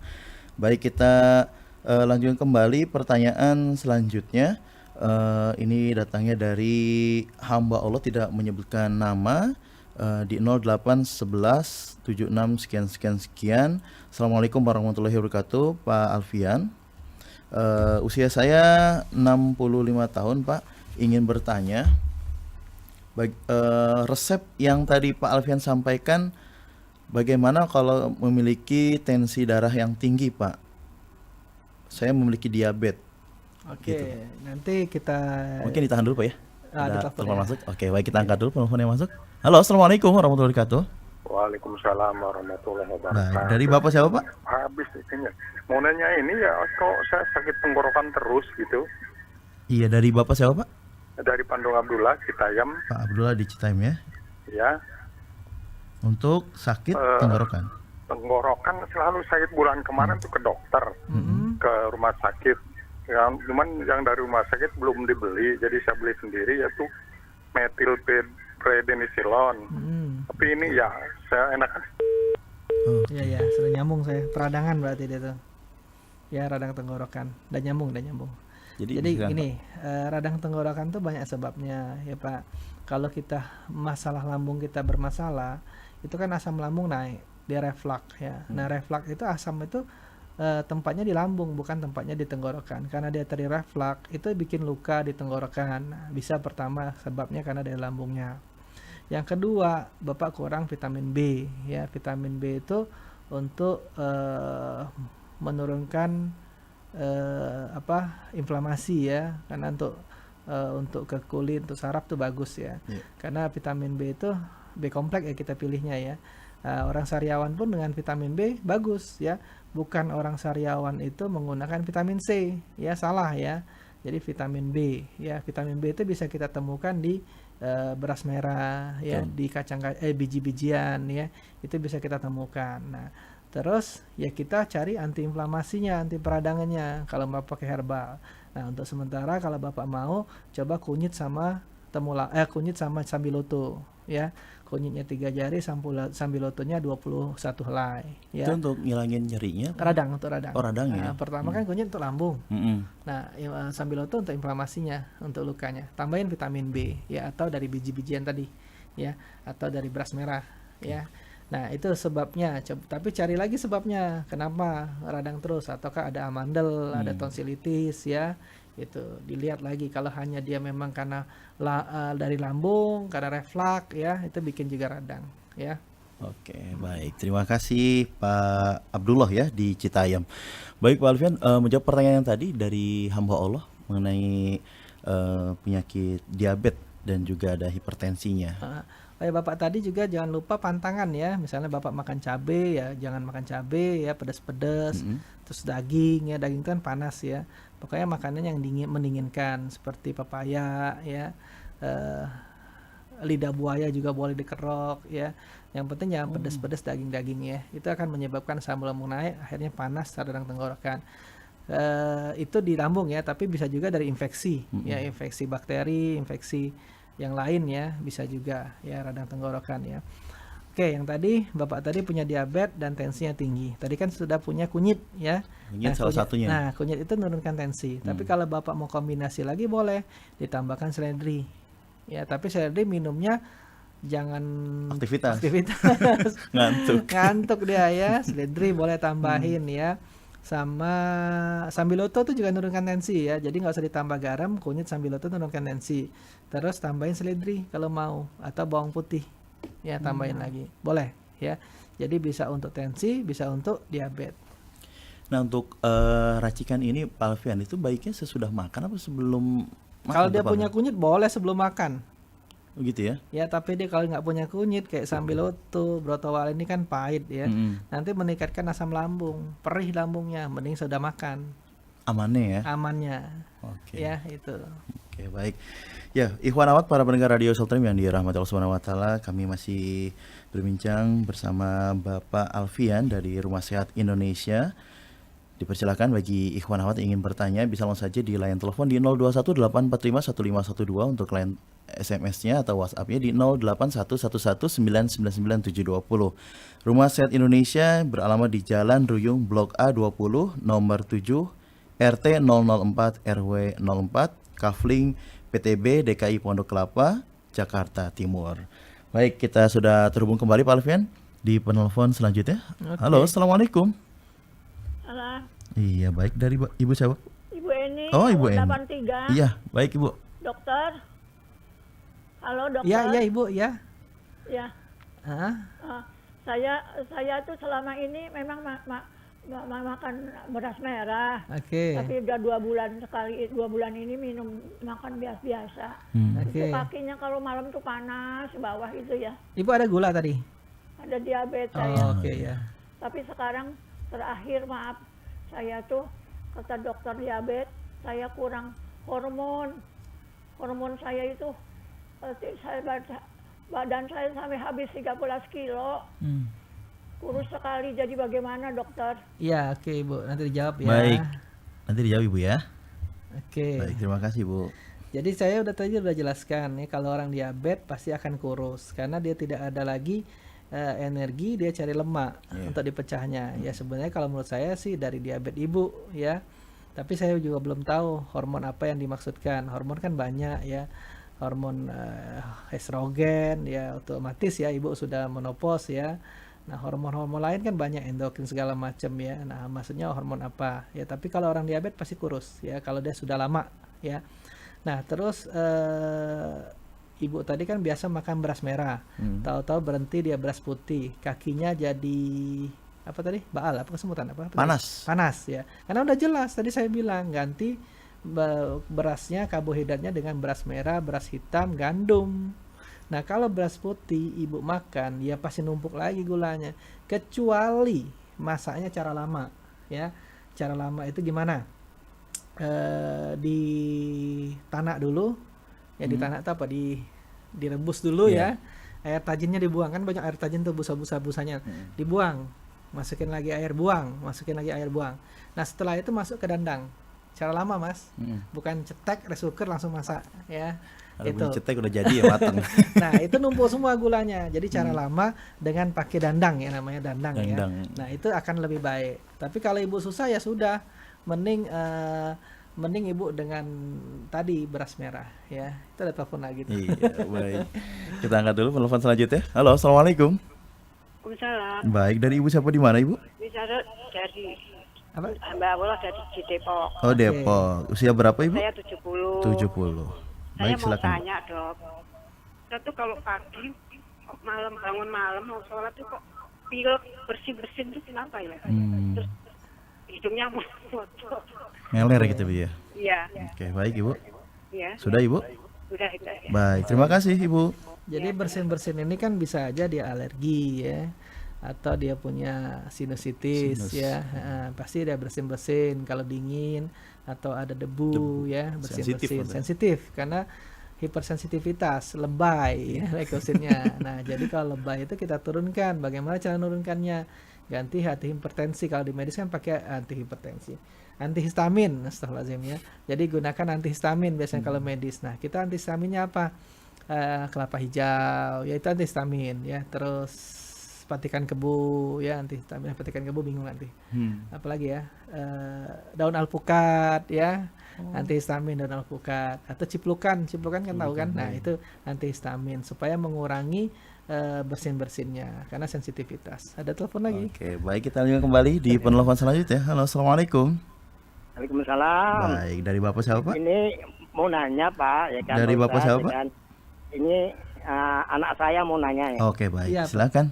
Baik, kita lanjutkan kembali pertanyaan selanjutnya. Ini datangnya dari hamba Allah tidak menyebutkan nama, di 081176 sekian. Assalamualaikum warahmatullahi wabarakatuh, Pak Alfian. Usia saya 65 tahun, Pak. Ingin bertanya, resep yang tadi Pak Alfian sampaikan, bagaimana kalau memiliki tensi darah yang tinggi, Pak? Saya memiliki diabetes. Oke, gitu. Nanti kita mungkin ditahan dulu Pak ya. Ada telepon ya. masuk. Oke, baik, kita angkat dulu telepon yang masuk. Halo, assalamualaikum warahmatullahi wabarakatuh. Waalaikumsalam warahmatullahi wabarakatuh. Baik, dari Bapak siapa Pak? Habis isinya. Mau nanya ini ya, kok saya sakit tenggorokan terus gitu. Iya, dari Bapak siapa Pak? Dari Pandung Abdullah, Citayam. Pak Abdullah di Citayam ya. Ya. Untuk sakit tenggorokan. Tenggorokan selalu sakit. Bulan kemarin tuh ke dokter, ke rumah sakit. Ya, cuman yang dari rumah sakit belum dibeli, jadi saya beli sendiri, yaitu metilprednisolon. Tapi ini ya saya enakan. Iya, sudah nyambung saya. Peradangan berarti dia tuh. Ya, radang tenggorokan. Dan nyambung. Jadi gini, radang tenggorokan tuh banyak sebabnya ya Pak. Kalau kita masalah lambung kita bermasalah, itu kan asam lambung naik, dia reflux ya. Nah, reflux itu asam itu tempatnya di lambung, bukan tempatnya di tenggorokan. Karena dia tadi reflux, itu bikin luka di tenggorokan. Nah, bisa pertama sebabnya karena dari lambungnya. Yang kedua, Bapak kurang vitamin B ya. Vitamin B itu untuk menurunkan inflamasi ya. Karena untuk untuk ke kulit, untuk saraf tuh bagus ya. Karena vitamin B itu B kompleks ya kita pilihnya ya. Orang sariawan pun dengan vitamin B bagus ya. Bukan orang sariawan itu menggunakan vitamin C ya, salah ya. Jadi vitamin B ya, vitamin B itu bisa kita temukan di beras merah ya, di biji-bijian ya. Itu bisa kita temukan. Nah, terus ya kita cari antiinflamasinya, anti peradangannya kalau Bapak pakai herbal. Nah, untuk sementara kalau Bapak mau coba kunyit sama kunyit sama sambiloto ya. Kunyitnya 3 jari, sambilotonya 21 helai ya. Itu untuk ngilangin nyerinya? Radang, untuk radang. Oh, radang ya. Pertama kan kunyit untuk lambung. Nah, sambiloto untuk inflamasinya, untuk lukanya. Tambahin vitamin B ya, atau dari biji-bijian tadi ya, atau dari beras merah ya. Nah, itu sebabnya. Tapi cari lagi sebabnya, kenapa radang terus, ataukah ada amandel, ada tonsilitis ya. Itu dilihat lagi. Kalau hanya dia memang karena dari lambung, karena reflux ya, itu bikin juga radang ya. Oke, baik. Terima kasih Pak Abdullah ya di Citayam. Baik Pak Alfian, menjawab pertanyaan yang tadi dari hamba Allah mengenai penyakit diabetes dan juga ada hipertensinya. Bapak tadi juga jangan lupa pantangan ya. Misalnya Bapak makan cabai ya, jangan makan cabai ya, pedas-pedas. Terus daging ya, daging itu kan panas ya. Pokoknya makanan yang mendinginkan seperti papaya ya. Lidah buaya juga boleh dikerok ya. Yang penting jangan pedas-pedas daging-daging ya. Itu akan menyebabkan asam lambung naik, akhirnya panas radang tenggorokan. Itu di lambung ya, tapi bisa juga dari infeksi ya, infeksi bakteri, infeksi yang lain ya, bisa juga ya radang tenggorokan ya. Oke, yang tadi Bapak tadi punya diabetes dan tensinya tinggi. Tadi kan sudah punya kunyit ya. Kunyit salah satunya. Nah, kunyit itu menurunkan tensi. Tapi kalau Bapak mau kombinasi lagi boleh ditambahkan seledri. Ya, tapi seledri minumnya jangan aktivitas. Ngantuk dia ya. Seledri boleh tambahin ya. Sama sambiloto tuh juga menurunkan tensi ya. Jadi nggak usah ditambah garam, kunyit sambiloto menurunkan tensi. Terus tambahin seledri kalau mau, atau bawang putih. Ya, tambahin lagi. Boleh ya. Jadi bisa untuk tensi, bisa untuk diabetes. Nah, untuk racikan ini Pak Alfian, itu baiknya sesudah makan apa sebelum makan? Kalau dia punya kunyit boleh sebelum makan. Begitu ya? Ya, tapi dia kalau nggak punya kunyit kayak sambiloto, brotowal ini kan pahit ya. Nanti meningkatkan asam lambung, perih lambungnya, mending sudah makan. Amannya ya? Amannya. Oke. Ya, itu. Oke, baik. Ya, ikhwan awat para pendengar Radio Sultrim yang dirahmati Allah Subhanahu wa taala, kami masih berbincang bersama Bapak Alfian dari Rumah Sehat Indonesia. Dipersilakan bagi ikhwan awat yang ingin bertanya bisa langsung saja di line telepon di 0218451512 untuk line SMS-nya atau WhatsApp-nya di 0811199970. Rumah Sehat Indonesia beralamat di Jalan Ruyung Blok A20 nomor 7 RT 004 RW 04 Kafling PTB DKI Pondok Kelapa Jakarta Timur. Baik, kita sudah terhubung kembali Pak Alfian di penelpon selanjutnya. Okay. Halo, assalamualaikum. Halo, Iya, baik, dari Ibu siapa? Ibu Eni. Oh, Ibu Eni. 83. Iya, baik Ibu. Dokter. Halo dokter. Ya, ya Ibu ya. Ya. Saya tuh selama ini memang makan beras merah. Oke. Tapi udah 2 bulan sekali, 2 bulan ini minum makan biasa-biasa. Itu Oke. kakinya kalau malam tuh panas bawah itu ya. Ibu ada gula tadi? Ada diabetes Oh, saya. oke ya. Tapi sekarang terakhir maaf, saya tuh kata dokter diabetes, saya kurang hormon. Hormon saya itu badan saya sampai habis 13 kilo. Kurus sekali, jadi bagaimana dokter? Iya, oke Ibu, nanti dijawab ya. Baik. Nanti dijawab Ibu ya. Oke. Baik, terima kasih Bu. Jadi saya udah jelaskan ya, kalau orang diabetes pasti akan kurus karena dia tidak ada lagi energi, dia cari lemak untuk dipecahnya. Ya sebenarnya kalau menurut saya sih dari diabetes Ibu ya. Tapi saya juga belum tahu hormon apa yang dimaksudkan. Hormon kan banyak ya. Hormon estrogen ya, otomatis ya Ibu sudah menopause ya. Nah, hormon-hormon lain kan banyak, endokrin segala macam ya. Nah, maksudnya hormon apa? Ya, tapi kalau orang diabetes pasti kurus ya kalau dia sudah lama ya. Nah, terus Ibu tadi kan biasa makan beras merah. Tahu-tahu berhenti dia beras putih. Kakinya jadi apa tadi? Baal apa kesemutan apa? Panas. Panas ya. Karena udah jelas tadi saya bilang ganti berasnya, karbohidratnya dengan beras merah, beras hitam, gandum. Nah, kalau beras putih ibu makan, ya pasti numpuk lagi gulanya. Kecuali masaknya cara lama, ya. Cara lama itu gimana? Ditanak dulu, ya ditanak itu apa? Direbus dulu ya. Air tajinnya dibuang, kan banyak air tajin tuh busa-busanya. Dibuang, masukin lagi air, buang, masukin lagi air, buang. Nah, setelah itu masuk ke dandang. Cara lama, Mas. Bukan cetek, rice cooker langsung masak, ya. Kalau Itu. bunyi cetek udah jadi ya matang. Nah, itu numpuk semua gulanya. Jadi cara lama dengan pakai dandang ya, namanya dandang ya. Nah, itu akan lebih baik. Tapi kalau ibu susah ya sudah, mending ibu dengan tadi beras merah ya. Itu ada telepon lagi tuh. Iya, baik. Kita angkat dulu penelpon selanjutnya. Halo, assalamualaikum. Waalaikumsalam. Baik, dari ibu siapa di mana ibu? Bicara dari Apa? Mbak Bola dari Depok. Oh, Depok. Usia berapa ibu? Saya 70. 70. Saya Baik, mau silakan. tanya, Dok. Saya tuh kalau pagi malam bangun malam mau sholat tuh kok pilek bersin tuh kenapa ya? Terus hidungnya mau Ngeler gitu Bu ya. Iya. Oke, baik ibu. Iya. Sudah ibu? Sudah itu. Baik, terima kasih ibu. Jadi bersin-bersin ini kan bisa aja dia alergi ya, atau dia punya sinusitis Sinus. ya. Pasti dia bersin-bersin kalau dingin atau ada debu ya, bersin-bersin sensitif karena hipersensitivitas lebay ya leukositnya. Nah, jadi kalau lebay itu kita turunkan. Bagaimana cara menurunkannya? Ganti antihipertensi. Kalau di medis kan pakai antihipertensi. Antihistamin, astagfirullahaladzim ya. Jadi gunakan antihistamin biasanya kalau medis. Nah, kita antihistaminnya apa? Kelapa hijau, yaitu antihistamin ya. Terus patikan kebu ya, antihistamin. Patikan kebu bingung nanti. Apalagi ya? Daun alpukat ya. Antihistamin daun alpukat atau ciplukan kan tahu kan? Nah, itu antihistamin supaya mengurangi bersin-bersinnya karena sensitivitas. Ada telepon lagi. Oke, baik, kita lanjutkan kembali di penelpon selanjutnya. Halo, assalamualaikum. Waalaikumsalam. Baik, dari Bapak siapa Pak? Ini mau nanya Pak, ya kan? Dari Bapak siapa, Pak? Ini anak saya mau nanya ya. Oke, baik. Iya, Pak. Silakan.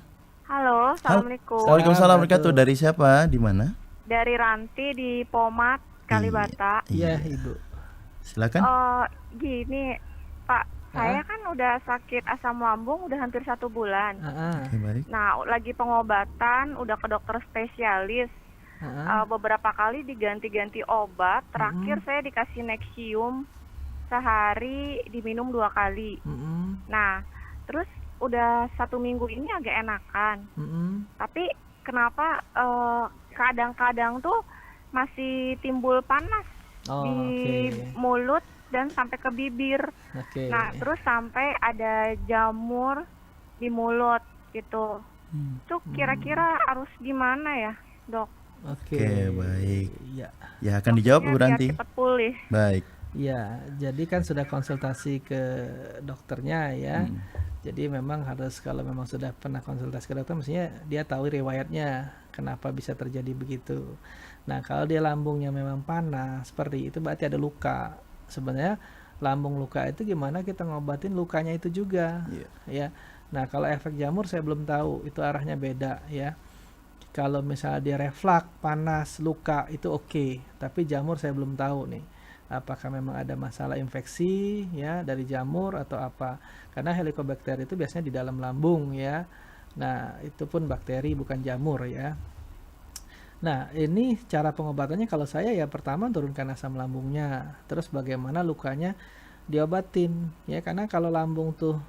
Halo, Assalamualaikum. Waalaikumsalam warahmatullahi wabarakatuh. Dari siapa? Di mana? Dari Ranti di Pomat, Kalibata. Iya, Ibu. Silakan. Gini, Pak, saya kan udah sakit asam lambung udah hampir 1 bulan. Oke, baik. Nah, lagi pengobatan, udah ke dokter spesialis. Beberapa kali diganti-ganti obat. Terakhir saya dikasih Nexium sehari diminum 2 kali. Nah, terus udah 1 minggu ini agak enakan. Tapi kenapa kadang-kadang tuh masih timbul panas di mulut dan sampai ke bibir. Nah, terus sampai ada jamur di mulut gitu. Tuh kira-kira harus gimana ya, Dok? Oke, baik. Ya. Ya, akan dijawab Bu Biar Ranti. cepat pulih. Baik. Ya, jadi kan sudah konsultasi ke dokternya ya. Jadi memang harus, kalau memang sudah pernah konsultasi ke dokter, mestinya dia tahu riwayatnya kenapa bisa terjadi begitu. Nah, kalau dia lambungnya memang panas seperti itu, berarti ada luka. Sebenarnya lambung luka itu gimana kita ngobatin lukanya itu juga, ya. Nah, kalau efek jamur saya belum tahu, itu arahnya beda ya. Kalau misalnya dia reflux, panas, luka itu oke, tapi jamur saya belum tahu nih. Apakah memang ada masalah infeksi ya dari jamur atau apa? Karena Helicobacter itu biasanya di dalam lambung ya. Nah, itu pun bakteri bukan jamur ya. Nah, ini cara pengobatannya kalau saya ya pertama turunkan asam lambungnya. Terus bagaimana lukanya diobatin ya, karena kalau lambung tuh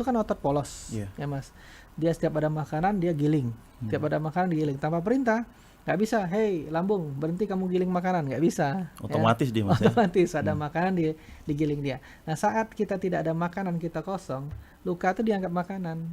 kan otot polos ya Mas. Dia setiap ada makanan dia giling. Setiap ada makanan digiling tanpa perintah. Nggak bisa, hei lambung berhenti kamu giling makanan, nggak bisa. Otomatis dia Mas. Otomatis ada makanan digiling dia. Nah, saat kita tidak ada makanan, kita kosong, luka itu dianggap makanan.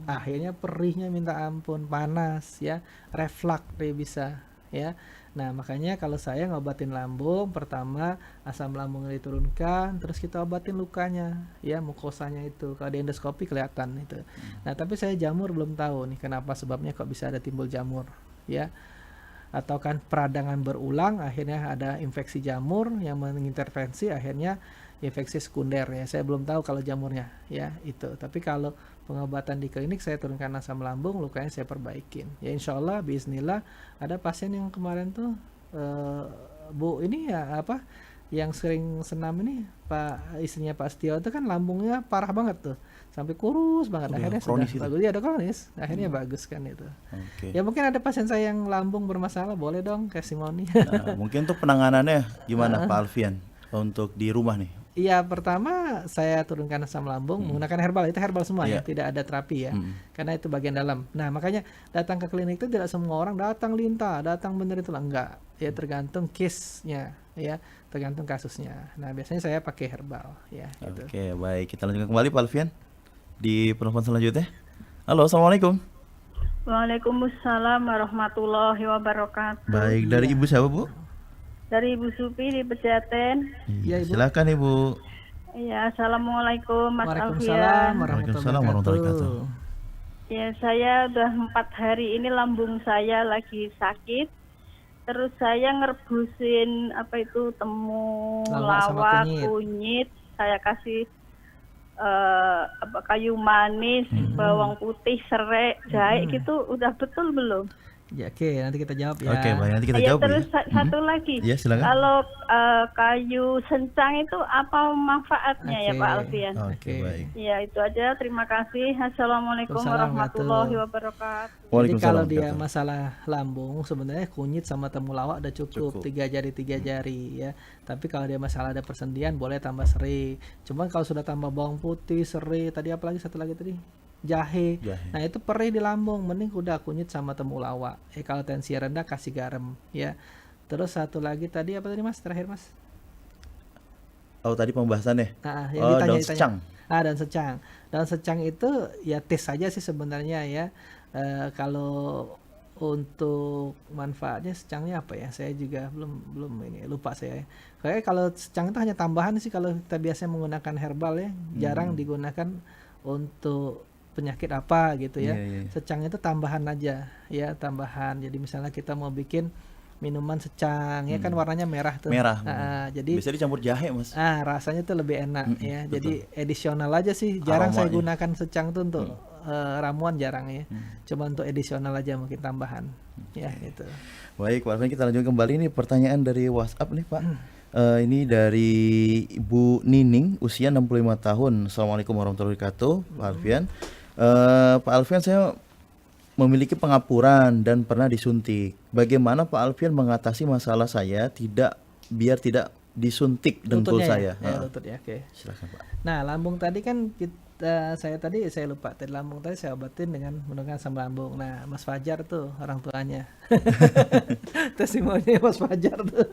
Akhirnya perihnya minta ampun, panas ya, reflux dia bisa ya. Nah, makanya kalau saya ngobatin lambung, pertama asam lambungnya diturunkan, terus kita obatin lukanya ya, mukosanya itu. Kalau di endoskopi kelihatan itu. Nah, tapi saya jamur belum tahu nih kenapa sebabnya kok bisa ada timbul jamur ya. Atau kan peradangan berulang, akhirnya ada infeksi jamur yang mengintervensi, akhirnya infeksi sekunder ya. Saya belum tahu kalau jamurnya ya itu. Tapi kalau pengobatan di klinik saya turunkan asam lambung, lukanya saya perbaikin. Ya insya Allah, bismillah. Ada pasien yang kemarin tuh Bu ini ya apa yang sering senam ini istrinya Pak Setio itu kan lambungnya parah banget tuh sampai kurus banget. Udah Akhirnya kronis sudah itu? bagus, ya udah kronis, akhirnya bagus kan itu. Oke. Ya mungkin ada pasien saya yang lambung bermasalah, boleh dong testimoni. Nah, mungkin untuk penanganannya gimana Pak Alfian untuk di rumah nih? Iya, pertama saya turunkan asam lambung menggunakan herbal, itu herbal semua ya, Iya. tidak ada terapi ya, karena itu bagian dalam. Nah makanya datang ke klinik itu tidak semua orang datang lintah, datang bener itu lah, enggak. Ya tergantung case-nya, ya tergantung kasusnya. Nah biasanya saya pakai herbal, ya. Gitu. Oke, baik, kita lanjutkan kembali Pak Alfian di penelpon selanjutnya. Halo, assalamualaikum. Waalaikumsalam warahmatullahi wabarakatuh. Baik, dari Ibu siapa Bu? Dari Ibu Supi di Pejaten. Iya, Ibu. Silakan Ibu. Ya, assalamualaikum Mas Waalaikumsalam Alfian. Waalaikumsalam warahmatullahi wabarakatuh. Ya, saya udah 4 hari ini lambung saya lagi sakit. Terus saya ngerebusin temu Lawak sama lawak, kunyit. kunyit. Saya kasih kayu manis, bawang putih, serai, jahe gitu. Udah betul belum? Ya oke, nanti kita jawab ya. Oke, baik, nanti kita Ya, jawab terus ya. satu lagi. Iya, silakan. Kalau kayu sencang itu apa manfaatnya ya Oke. Pak Alfian? Oke, Oke. baik. Ya, itu aja. Terima kasih. Assalamualaikum Waalaikumsalam warahmatullahi wabarakatuh. Jadi Waalaikumsalam kalau dia warahmatullahi masalah lambung sebenarnya kunyit sama temulawak udah cukup, Cukup. 3 jari ya. Tapi kalau dia masalah ada persendian boleh tambah serai. Cuman kalau sudah tambah bawang putih, serai, tadi apa lagi satu lagi tadi? Jahe. Jahe. Nah itu perih di lambung, mending udah kunyit sama temulawak. Kalau tensi rendah kasih garam ya. Terus satu lagi tadi apa tadi Mas? Terakhir Mas? Oh, tadi pembahasannya. Nah, Oh, daun secang. Daun secang. Daun secang itu ya tes saja sih sebenarnya ya. Kalau untuk manfaatnya secangnya apa ya? Saya juga belum ini lupa saya. Kayak kalau secang itu hanya tambahan sih kalau kita biasanya menggunakan herbal ya, jarang digunakan untuk penyakit apa gitu ya. Iya, iya. Secang itu tambahan aja ya, tambahan. Jadi misalnya kita mau bikin minuman secang ya kan warnanya merah tuh. Merah. Jadi Bisa dicampur jahe, Mas. rasanya tuh lebih enak ya. betul. Jadi edisional aja sih. Jarang saya Aromanya. gunakan secang tuh untuk ramuan jarang ya. Cuma untuk edisional aja mungkin tambahan. Ya gitu. Baik, Pak Alfian, kita lanjut kembali nih pertanyaan dari WhatsApp nih, Pak. Ini dari Ibu Nining, usia 65 tahun. Assalamualaikum warahmatullahi wabarakatuh, Pak Alfian. Pak Alfian, saya memiliki pengapuran dan pernah disuntik. Bagaimana Pak Alfian mengatasi masalah saya biar tidak disuntik dengkul Lututnya saya? ya, lutut ya. Oke. Silakan, Pak. Nah, lambung tadi kan saya lupa tadi lambung tadi saya obatin dengan menggunakan asam lambung. Nah, Mas Fajar tuh orang tuanya. Testimoni Mas Fajar tuh.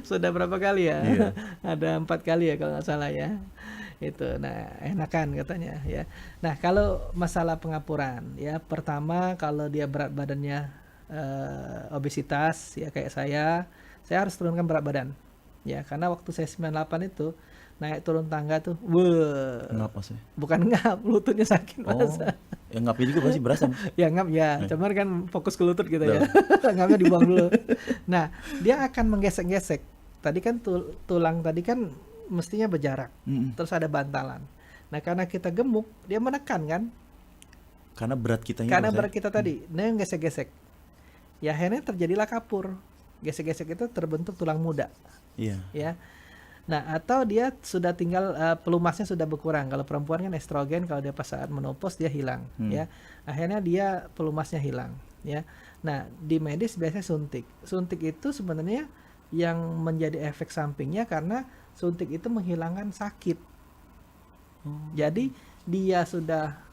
Sudah berapa kali ya? Iya. Ada 4 kali ya kalau nggak salah ya. Itu. Nah, enakan katanya ya. Nah, kalau masalah pengapuran ya, pertama kalau dia berat badannya obesitas ya kayak saya harus turunkan berat badan. Ya, karena waktu saya 98 itu naik turun tangga tuh, Kenapa sih? bukan ngap, lututnya sakit Oh, Mas. yang ngapnya juga pasti berasa, Mas. Ya ngap ya, cuman kan fokus ke lutut gitu ya. Ngapnya dibuang dulu. Nah, dia akan menggesek-gesek. Tadi kan tulang tadi kan mestinya berjarak. Terus ada bantalan. Nah, karena kita gemuk, dia menekan kan? Karena berat kitanya. Karena Mas, ya? berat kita tadi, dia gesek-gesek. Ya akhirnya terjadilah kapur. Gesek-gesek itu terbentuk tulang muda. Iya. Ya. Nah, atau dia sudah tinggal pelumasnya sudah berkurang. Kalau perempuan kan estrogen, kalau dia pas saat menopause dia hilang, ya. Akhirnya dia pelumasnya hilang, ya. Nah, di medis biasanya suntik. Suntik itu sebenarnya yang menjadi efek sampingnya karena suntik itu menghilangkan sakit. Jadi dia sudah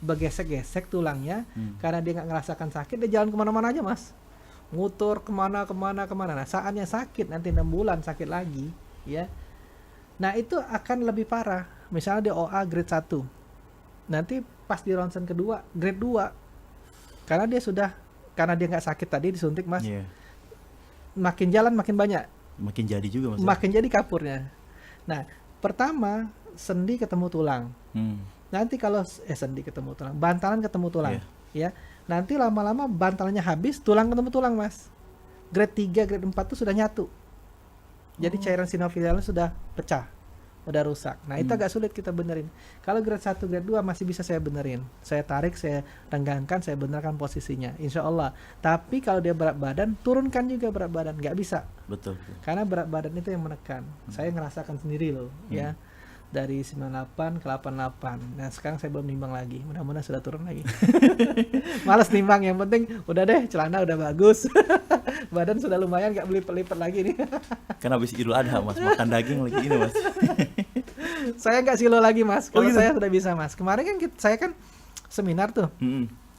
bergesek-gesek tulangnya karena dia nggak ngerasakan sakit, dia jalan kemana-mana aja, Mas. Ngutur kemana. Nah, saatnya sakit nanti 6 bulan sakit lagi. Ya, nah itu akan lebih parah. Misalnya dia OA grade 1, nanti pas di ronsen kedua grade 2, karena dia nggak sakit tadi disuntik Mas. Iya. Makin jalan makin banyak, Makin jadi juga, Mas. makin jadi kapurnya. Nah, pertama sendi ketemu tulang. Nanti kalau sendi ketemu tulang, bantalan ketemu tulang, ya. Nanti lama-lama bantalannya habis, tulang ketemu tulang, Mas. Grade 3, grade 4 tuh sudah nyatu. Jadi cairan sinovialnya sudah pecah. udah rusak. Nah, itu agak sulit kita benerin. Kalau grade 1, grade 2 masih bisa saya benerin. Saya tarik, saya renggangkan, saya benarkan posisinya. Insya Allah. Tapi kalau dia berat badan, turunkan juga berat badan. Nggak bisa. Betul. Karena berat badan itu yang menekan. Saya ngerasakan sendiri loh, ya. Dari 98 ke 88. Nah, sekarang saya belum nimbang lagi. Mudah-mudahan sudah turun lagi. Malas nimbang, yang penting udah deh, celana udah bagus. Badan sudah lumayan, nggak lipat-lipat lagi nih. Kan habis Idul Adha Mas, makan daging lagi ini Mas. Saya nggak silo lagi Mas. Kalau gitu? saya sudah bisa Mas. Kemarin kan saya kan seminar tuh.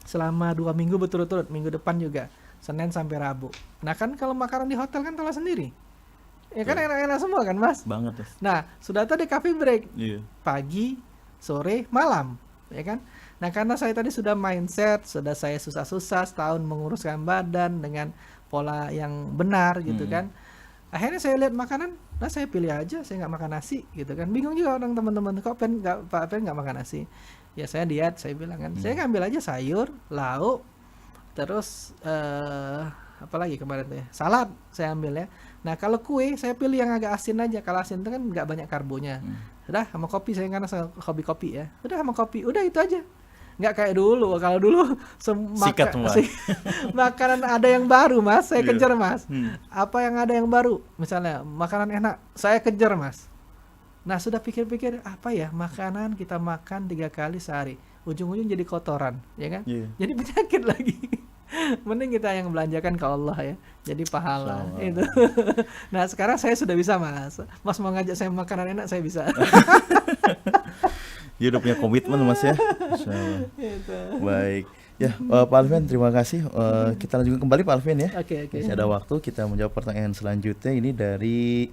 Selama 2 minggu berturut-turut. Minggu depan juga. Senin sampai Rabu. Nah kan kalau makanan di hotel kan telah sendiri. Ya kan enak-enak semua kan Mas? Banget Mas. Nah, sudah tadi coffee break. Iya. Pagi, sore, malam, ya kan? Nah, karena saya tadi sudah mindset, sudah saya susah-susah setahun menguruskan badan dengan pola yang benar gitu kan. Akhirnya saya lihat makanan, nah saya pilih aja, saya nggak makan nasi gitu kan. Bingung juga orang teman-teman, kok Pak Pen nggak makan nasi? Ya saya diet, saya bilang kan, saya ngambil aja sayur, lauk, terus apalagi kemarin tuh ya, salad saya ambil ya. Nah kalau kue saya pilih yang agak asin aja. Kalau asin itu kan nggak banyak karbonya. Udah sama kopi, saya karena hobi kopi ya. Udah sama kopi, udah itu aja. Nggak kayak dulu. Kalau dulu Sikat semua. makanan ada yang baru Mas, saya kejar Mas. Apa yang ada yang baru? Misalnya makanan enak, saya kejar Mas. Nah sudah pikir-pikir apa ya makanan kita makan 3 kali sehari, ujung-ujung jadi kotoran, ya kan? Jadi penyakit lagi. Mending kita yang belanjakan ke Allah ya, jadi pahala itu. Nah sekarang saya sudah bisa Mas. Mas mau ngajak saya makanan enak, saya bisa. Ya udah punya komitmen Mas ya. Baik. Ya Pak Alfian, terima kasih. Kita lanjutkan kembali Pak Alfian ya. Oke. Masih ada waktu, kita menjawab pertanyaan selanjutnya. Ini dari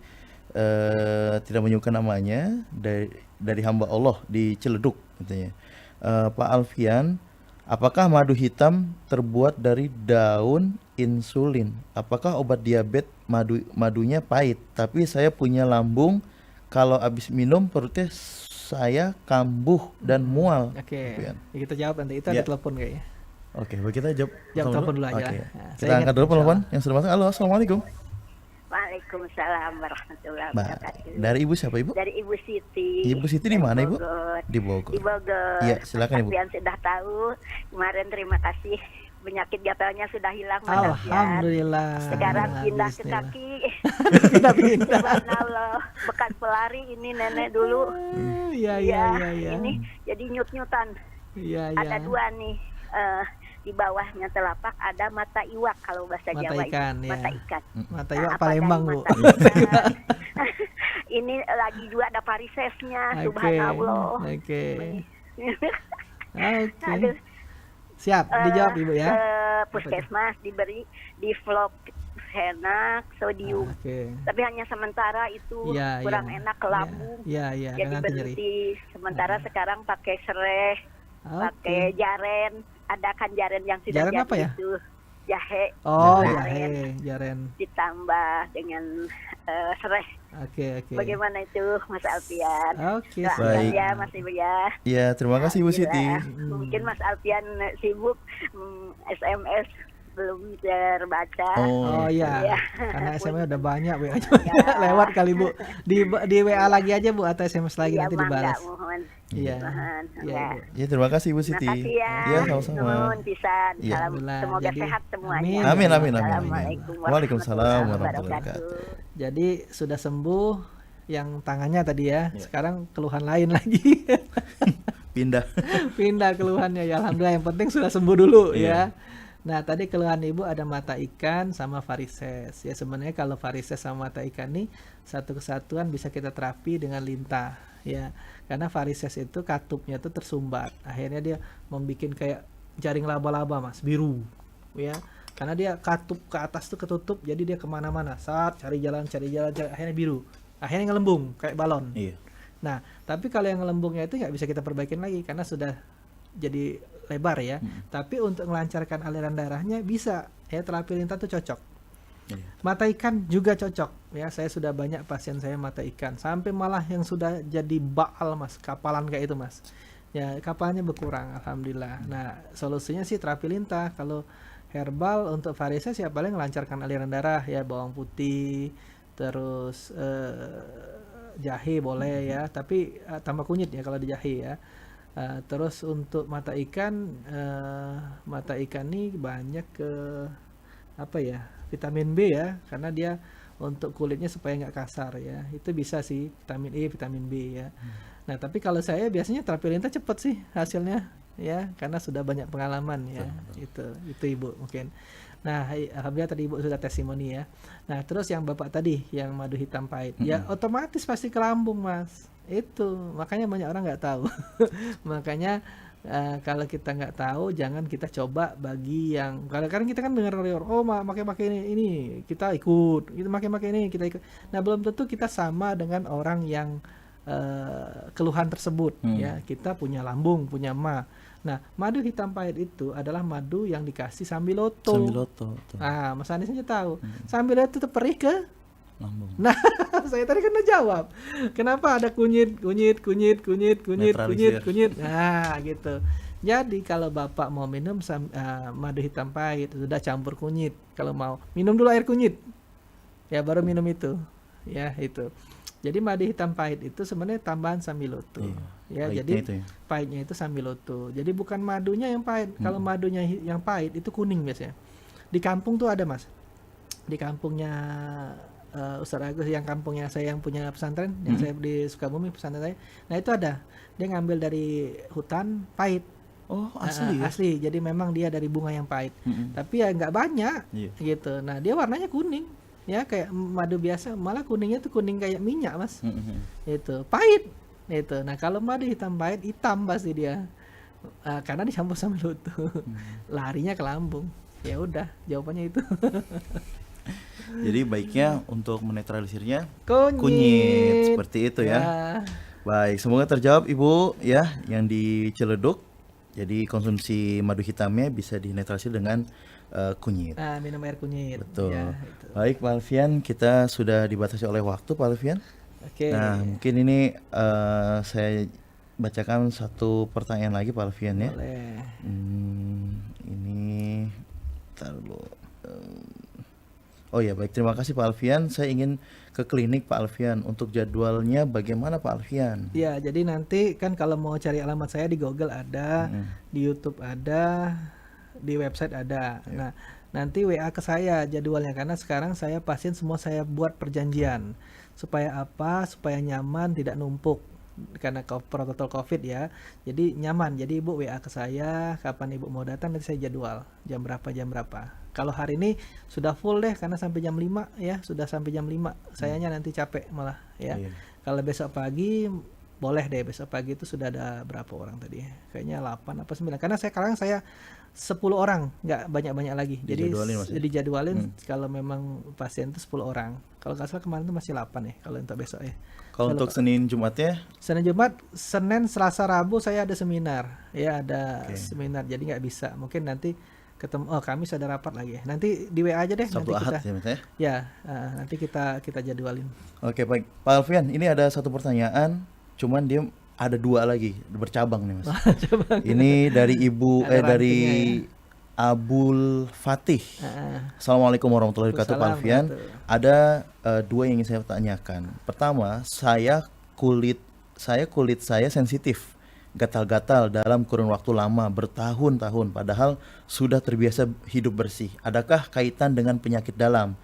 tidak menyebutkan namanya, dari hamba Allah di Ciledug katanya. Pak Alfian, apakah madu hitam terbuat dari daun insulin? Apakah obat diabetes madunya pahit? Tapi saya punya lambung, kalau habis minum perutnya saya kambuh dan mual. Oke. Kita jawab nanti, itu ada telepon kayaknya. Oke, kita jawab telepon dulu aja. Oke. Nah, Kita angkat dulu telepon yang sudah masuk. Halo, assalamualaikum. Waalaikumsalam warahmatullahi wabarakatuh. Dari Ibu siapa Ibu? Dari Ibu Siti. Ibu Siti di mana Ibu? Di Bogor. Iya, silakan Ibu. Alfian sudah tahu. Kemarin terima kasih, penyakit gatalnya sudah hilang. Alhamdulillah. Sekarang pindah ke kaki. Pindah. Subhanallah. Bekas pelari ini nenek dulu. Iya. Ini jadi nyut-nyutan. Iya. Ada 2 nih. Di bawahnya telapak ada mata iwak kalau bahasa Mata Jawa ikan, itu. ya. Mata ikan. Mata Nah, iwak apa Palembang dari Bu. mata ikan? Ini lagi juga ada varisesnya. Subhanallah. Oke. Aduh. Siap, dijawab Ibu ya. Puskesmas diberi difloxenak sodium. Tapi hanya sementara itu kurang enak ke lambung. Iya, jadi berhenti. Sementara sekarang pakai sereh, pakai jaren. Ada kan jaren yang sudah jaren jadi apa ya? itu jahe. Jahe, jaren. Ditambah dengan sereh. Oke. Bagaimana itu Mas Alfian? Oke, baik. Ya Mas Ibu ya. Ya, terima kasih Ibu Siti. Mungkin Mas Alfian sibuk, SMS belum terbaca. Oh iya. Karena SMS udah banyak WA-nya. Lewat kali Bu. Di WA lagi aja Bu, atau SMS lagi nanti dibalas. Mohon. Iya. Ya, terima kasih Ibu Siti. Terima kasih ya. Ya, sama-sama. Nuhun pisan. Ya. Semoga sehat semuanya. Amin. Assalamualaikum Waalaikumsalam warahmatullahi wabarakatuh. Jadi sudah sembuh yang tangannya tadi ya. Sekarang keluhan lain lagi. Pindah keluhannya ya. Alhamdulillah, yang penting sudah sembuh dulu ya. Nah tadi keluhan Ibu ada mata ikan sama varises. Ya sebenarnya kalau varises sama mata ikan ini satu kesatuan, bisa kita terapi dengan lintah ya. Karena varises itu katupnya itu tersumbat. Akhirnya dia membuat kayak jaring laba-laba Mas, biru ya. Karena dia katup ke atas tuh ketutup, jadi dia kemana-mana. Saat cari jalan, akhirnya biru. Akhirnya ngelembung kayak balon. Nah tapi kalau yang ngelembungnya itu nggak bisa kita perbaikin lagi karena sudah jadi lebar ya. Tapi untuk melancarkan aliran darahnya bisa ya, terapi lintah itu cocok. Mata ikan juga cocok ya. Saya sudah banyak pasien saya mata ikan, sampai malah yang sudah jadi baal Mas, kapalan kayak itu Mas. Ya kapalnya berkurang alhamdulillah. Nah solusinya sih terapi lintah. Kalau herbal untuk varises ya paling melancarkan aliran darah ya, bawang putih, terus jahe boleh ya, tapi tambah kunyit ya kalau di jahe ya. Terus untuk mata ikan nih banyak ke apa ya, vitamin B ya, karena dia untuk kulitnya supaya nggak kasar ya, itu bisa sih vitamin E, vitamin B ya. Nah tapi kalau saya biasanya terapi lintah cepet sih hasilnya ya, karena sudah banyak pengalaman ya. Itu Ibu mungkin. Nah alhamdulillah tadi Ibu sudah testimoni ya. Nah terus yang Bapak tadi yang madu hitam pahit ya otomatis pasti ke lambung Mas, itu makanya banyak orang nggak tahu. Makanya kalau kita nggak tahu jangan kita coba bagi yang kadang-kadang kita kan dengar pakai ini kita ikut, kita pakai ini kita ikut. Nah belum tentu kita sama dengan orang yang keluhan tersebut ya. Kita punya lambung, punya ma. Nah madu hitam pahit itu adalah madu yang dikasih sambiloto. Nah Mas Anies aja tahu sambiloto itu perih ke lambung. Nah saya tadi kan udah jawab kenapa ada kunyit. Nah gitu. Jadi kalau Bapak mau minum madu hitam pahit sudah campur kunyit. Kalau mau minum dulu air kunyit ya, baru minum itu ya. Itu jadi madu hitam pahit itu sebenarnya tambahan sambiloto ya. Jadi pahitnya itu sambiloto, jadi bukan madunya yang pahit. Kalau madunya yang pahit itu kuning biasanya. Di kampung tuh ada Mas, di kampungnya Ustaz Agus, yang kampungnya saya yang punya pesantren, yang saya di Sukabumi pesantren saya. Nah itu ada, dia ngambil dari hutan pahit. Oh asli ya? Asli, jadi memang dia dari bunga yang pahit. Tapi ya nggak banyak gitu. Nah dia warnanya kuning ya, kayak madu biasa, malah kuningnya tuh kuning kayak minyak Mas. Itu pahit itu. Nah kalau madu hitam pahit hitam pasti dia, karena dicampur sambiloto. Larinya ke lambung. Ya udah jawabannya itu. Jadi baiknya untuk menetralisirnya kunyit seperti itu ya. Baik, semoga terjawab Ibu ya yang di Ciledug. Jadi konsumsi madu hitamnya bisa dinetralisir dengan kunyit. Minum air kunyit. Betul. Ya, baik Pak Alfian, kita sudah dibatasi oleh waktu Pak Alfian. Oke. Nah mungkin ini saya bacakan satu pertanyaan lagi Pak Alfian ya. Boleh. Ini tar dulu. Oh ya baik, terima kasih Pak Alfian. Saya ingin ke klinik Pak Alfian. Untuk jadwalnya bagaimana Pak Alfian? Ya jadi nanti kan kalau mau cari alamat saya di Google ada, di YouTube ada, di website ada. Nah nanti WA ke saya jadwalnya, karena sekarang saya pasien semua saya buat perjanjian. Supaya apa? Supaya nyaman, tidak numpuk. Karena protokol COVID ya, jadi nyaman. Jadi Ibu WA ke saya kapan Ibu mau datang, nanti saya jadwal jam berapa. Kalau hari ini sudah full deh karena sampai jam 5 ya, sudah sampai jam 5. Sayanya nanti capek malah ya. Kalau besok pagi boleh deh, besok pagi itu sudah ada berapa orang tadi? Kayaknya 8 apa 9. Karena saya 10 orang, nggak banyak-banyak lagi. Jadi dijadwalin kalau memang pasien itu 10 orang. Kalau nggak salah kemarin itu masih 8 ya kalau untuk besok ya. Kalau untuk Senin Jumatnya? Senin, Selasa, Rabu saya ada seminar. Ya ada seminar, jadi nggak bisa. Mungkin nanti ketemu, Kamis ada rapat lagi ya. Nanti di WA aja deh. Sabtu nanti Ahad kita, ya nanti kita jadwalin. Oke baik Pak Alfian, ini ada satu pertanyaan, cuman dia ada 2 lagi bercabang nih Mas. Ini dari Ibu dari Abul Fatih. Assalamualaikum warahmatullahi wabarakatuh Pak Alfian. Ada 2 yang ingin saya tanyakan. Pertama, kulit saya sensitif, gatal-gatal dalam kurun waktu lama, bertahun-tahun, padahal sudah terbiasa hidup bersih. Adakah kaitan dengan penyakit dalam?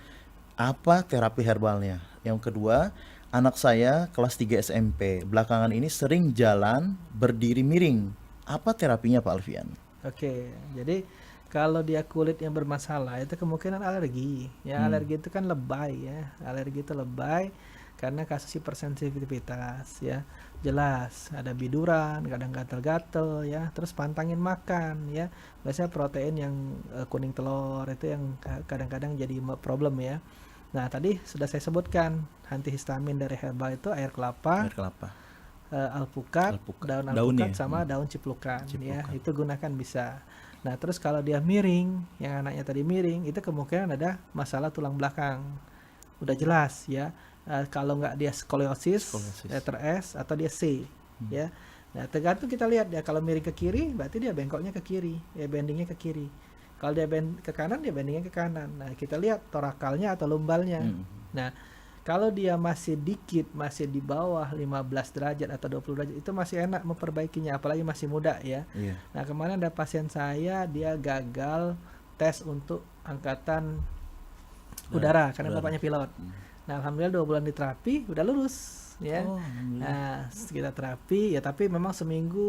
Apa terapi herbalnya? Yang kedua, anak saya kelas 3 SMP, belakangan ini sering jalan berdiri miring. Apa terapinya Pak Alfian? Oke, jadi kalau dia kulit yang bermasalah itu kemungkinan alergi. Ya alergi itu kan lebay ya. Alergi itu lebay karena kasus hipersensitivitas ya. Jelas ada biduran, kadang gatal-gatal ya. Terus pantangin makan ya. Biasanya protein yang kuning telur itu yang kadang-kadang jadi problem ya. Nah tadi sudah saya sebutkan antihistamin dari herbal itu air kelapa, alpukat, daun alpukat sama daun ciplukan ya. Itu gunakan bisa. Nah terus kalau dia miring, yang anaknya tadi miring, itu kemungkinan ada masalah tulang belakang. Udah jelas ya. Kalau nggak dia skoliosis, letter S atau dia C ya. Nah tergantung kita lihat ya, kalau miring ke kiri berarti dia bengkoknya ke kiri, ya bendingnya ke kiri. Kalau dia ke kanan dia bendingnya ke kanan. Nah kita lihat torakalnya atau lumbalnya. Nah Kalau dia masih dikit, masih di bawah 15 derajat atau 20 derajat, itu masih enak memperbaikinya, apalagi masih muda ya. Iya. Nah, kemarin ada pasien saya, dia gagal tes untuk angkatan udara karena udara. bapaknya pilot. Nah, alhamdulillah 2 bulan di terapi udah lulus ya. Oh, alhamdulillah. Nah, kita terapi ya, tapi memang seminggu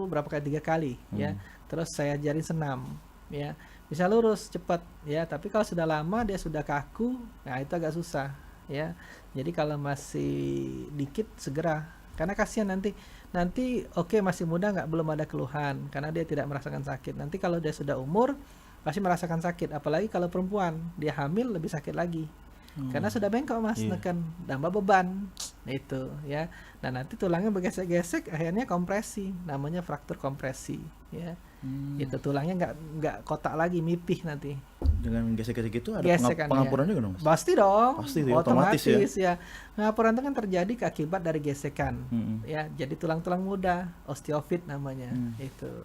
berapa kali, 3 kali ya. Terus saya ajarin senam ya. Bisa lurus cepat ya, tapi kalau sudah lama dia sudah kaku, nah itu agak susah ya. Jadi kalau masih dikit segera, karena kasihan nanti oke, masih muda belum ada keluhan karena dia tidak merasakan sakit. Nanti kalau dia sudah umur pasti merasakan sakit, apalagi kalau perempuan dia hamil lebih sakit lagi. Karena sudah bengkok Mas, neken tambah beban itu ya. Nah, nanti tulangnya bergesek-gesek, akhirnya kompresi, namanya fraktur kompresi ya. Itu tulangnya nggak kotak lagi, mipih nanti. Dengan gesek-gesek itu ada Gesekan, pengampuran juga dong, Mas? Pasti dong. Pasti itu, otomatis ya. Pengampuran itu kan terjadi akibat dari gesekan ya. Jadi tulang-tulang muda, osteofit namanya itu.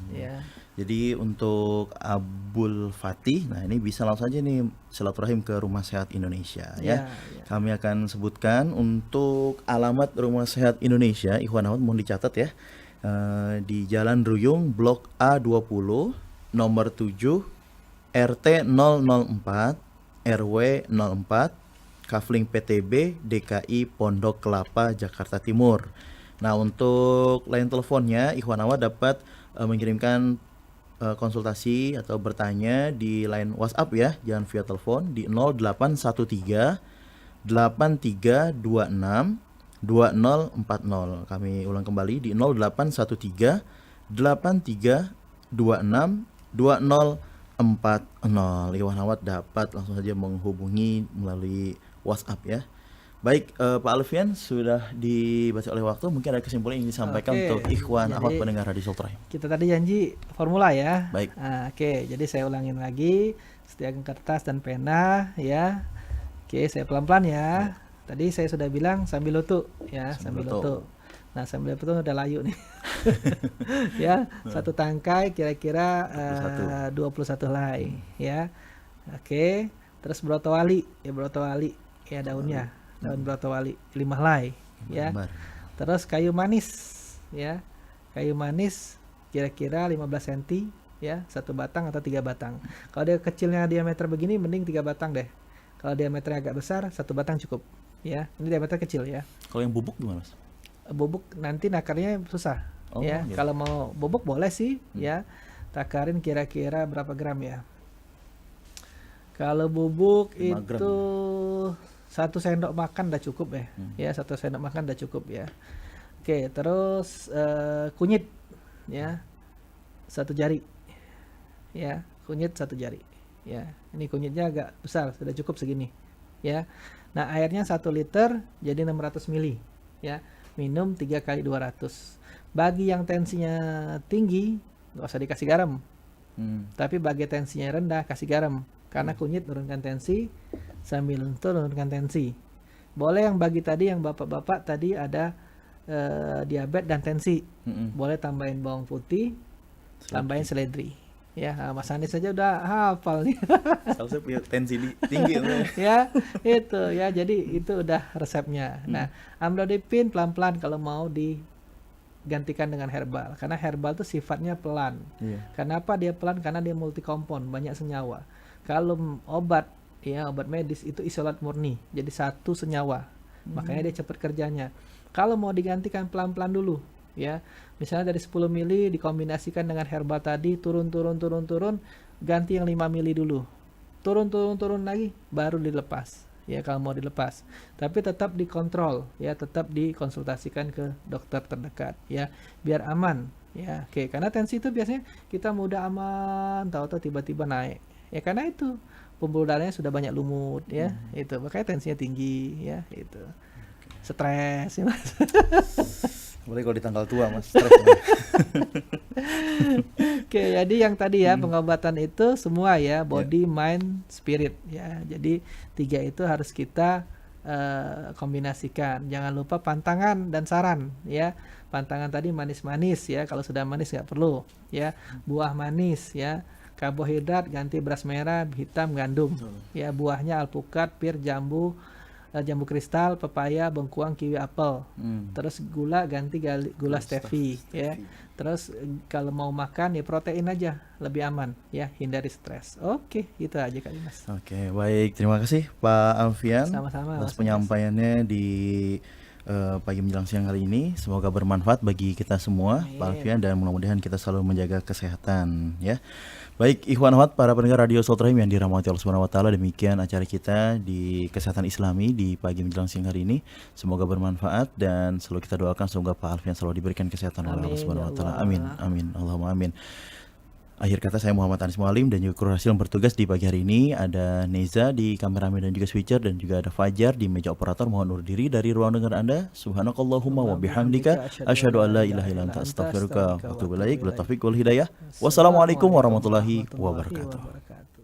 Ya. Jadi untuk Abul Fatih, nah ini bisa langsung aja nih silaturahim ke Rumah Sehat Indonesia ya. Kami akan sebutkan untuk alamat Rumah Sehat Indonesia, Ikhwan Ahmad mohon dicatat ya. Di Jalan Ruyung, Blok A20, nomor 7, RT 004, RW 04, Kafling PTB, DKI Pondok Kelapa, Jakarta Timur. Nah, untuk line teleponnya, Ikhwan Ahmad dapat mengirimkan konsultasi atau bertanya di line WhatsApp ya, jangan via telepon di 0813 8326 2040. Kami ulang kembali di 0813 8326 2040. Ikhwan Ahmad dapat langsung saja menghubungi melalui WhatsApp ya. Baik, Pak Alfian, sudah dibaca oleh waktu, mungkin ada kesimpulan yang ingin disampaikan untuk Ikhwan Ahmad pendengar Radio Silaturahim. Kita tadi janji formula ya. Baik. Jadi saya ulangin lagi, sediakan kertas dan pena ya. Saya pelan-pelan ya. Tadi saya sudah bilang sambil lutu ya, sambil lutu. Nah, sambil lutu udah layu nih. Ya, satu tangkai kira-kira 21 helai ya. Terus brotowali ya daunnya. Daun brotowali 5 helai ya. Terus kayu manis ya. Kayu manis kira-kira 15 cm ya, 1 batang atau 3 batang. Kalau dia kecilnya diameter begini mending 3 batang deh. Kalau diameternya agak besar 1 batang cukup ya. Ini diameter kecil ya. Kalau yang bubuk gimana, Mas? Bubuk nanti nakarnya susah ya. Gitu. Kalau mau bubuk boleh sih ya. Takarin kira-kira berapa gram ya. Kalau bubuk itu 1 sendok makan udah cukup ya. Ya, 1 sendok makan udah cukup ya. Terus kunyit ya. 1 jari. Ya, kunyit 1 jari. Ya, ini kunyitnya agak besar, sudah cukup segini. Ya. Nah, airnya 1 liter jadi 600 ml ya. Minum 3 kali 200. Bagi yang tensinya tinggi, nggak usah dikasih garam. Tapi bagi tensinya rendah, kasih garam. Karena kunyit menurunkan tensi, sambil menurunkan tensi. Boleh yang bagi tadi, yang bapak-bapak tadi ada diabetes dan tensi. Boleh tambahin bawang putih, tambahin seledri. Ya, Mas Anies saja udah hafal nih. Saya punya tensi tinggi. Ya, itu ya. Jadi itu udah resepnya. Nah, amlodipin pelan-pelan kalau mau digantikan dengan herbal. Karena herbal itu sifatnya pelan. Kenapa dia pelan? Karena dia multikompon, banyak senyawa. Kalau obat ya, obat medis itu isolat murni, jadi 1 senyawa. Makanya dia cepat kerjanya. Kalau mau digantikan pelan-pelan dulu ya. Misalnya dari 10 mili dikombinasikan dengan herbal tadi, turun, ganti yang 5 mili dulu. Turun lagi, baru dilepas. Ya, kalau mau dilepas. Tapi tetap dikontrol ya, tetap dikonsultasikan ke dokter terdekat ya, biar aman ya. Karena tensi itu biasanya kita mudah aman, tahu-tahu tiba-tiba naik. Ya karena itu pembuluh darahnya sudah banyak lumut ya, itu makanya tensinya tinggi ya, itu stres ya Mas. Boleh kalau di tanggal tua Mas, stres. Jadi yang tadi ya pengobatan itu semua ya, body, mind, spirit ya. Jadi 3 itu harus kita kombinasikan. Jangan lupa pantangan dan saran ya. Pantangan tadi manis-manis ya, kalau sudah manis nggak perlu ya. Buah manis ya. Karbohidrat ganti beras merah, hitam, gandum. Ya, buahnya alpukat, pir, jambu, jambu kristal, pepaya, bengkuang, kiwi, apel. Terus gula ganti gula stevia ya. Terus kalau mau makan ya protein aja, lebih aman ya, hindari stres. Oke, itu aja Kak Dimas. Oke, baik. Terima kasih Pak Alfian Sama-sama, atas Mas penyampaiannya di pagi menjelang siang hari ini. Semoga bermanfaat bagi kita semua, Pak Alfian, dan mudah-mudahan kita selalu menjaga kesehatan ya. Baik, ikhwan akhwat para pendengar Radio Silaturahim yang dirahmati Allah Subhanahu wa taala, demikian acara kita di Kesehatan Islami di pagi menjelang siang hari ini. Semoga bermanfaat dan selalu kita doakan semoga Pak Alfian selalu diberikan kesehatan oleh Allah Subhanahu wa taala. Amin. Amin. Allahumma amin. Akhir kata, saya Muhammad Anis Mualim dan juga kru Hasil yang bertugas di pagi hari ini. Ada Neza di kameramen dan juga switcher, dan juga ada Fajar di meja operator. Mohon undur diri dari ruang dengar Anda. Subhanakallahumma wa bihamdika asyhadu an la ilaha illa anta astaghfiruka wa atubu ilaik. Wa taufiq wal hidayah. Wassalamualaikum warahmatullahi wabarakatuh.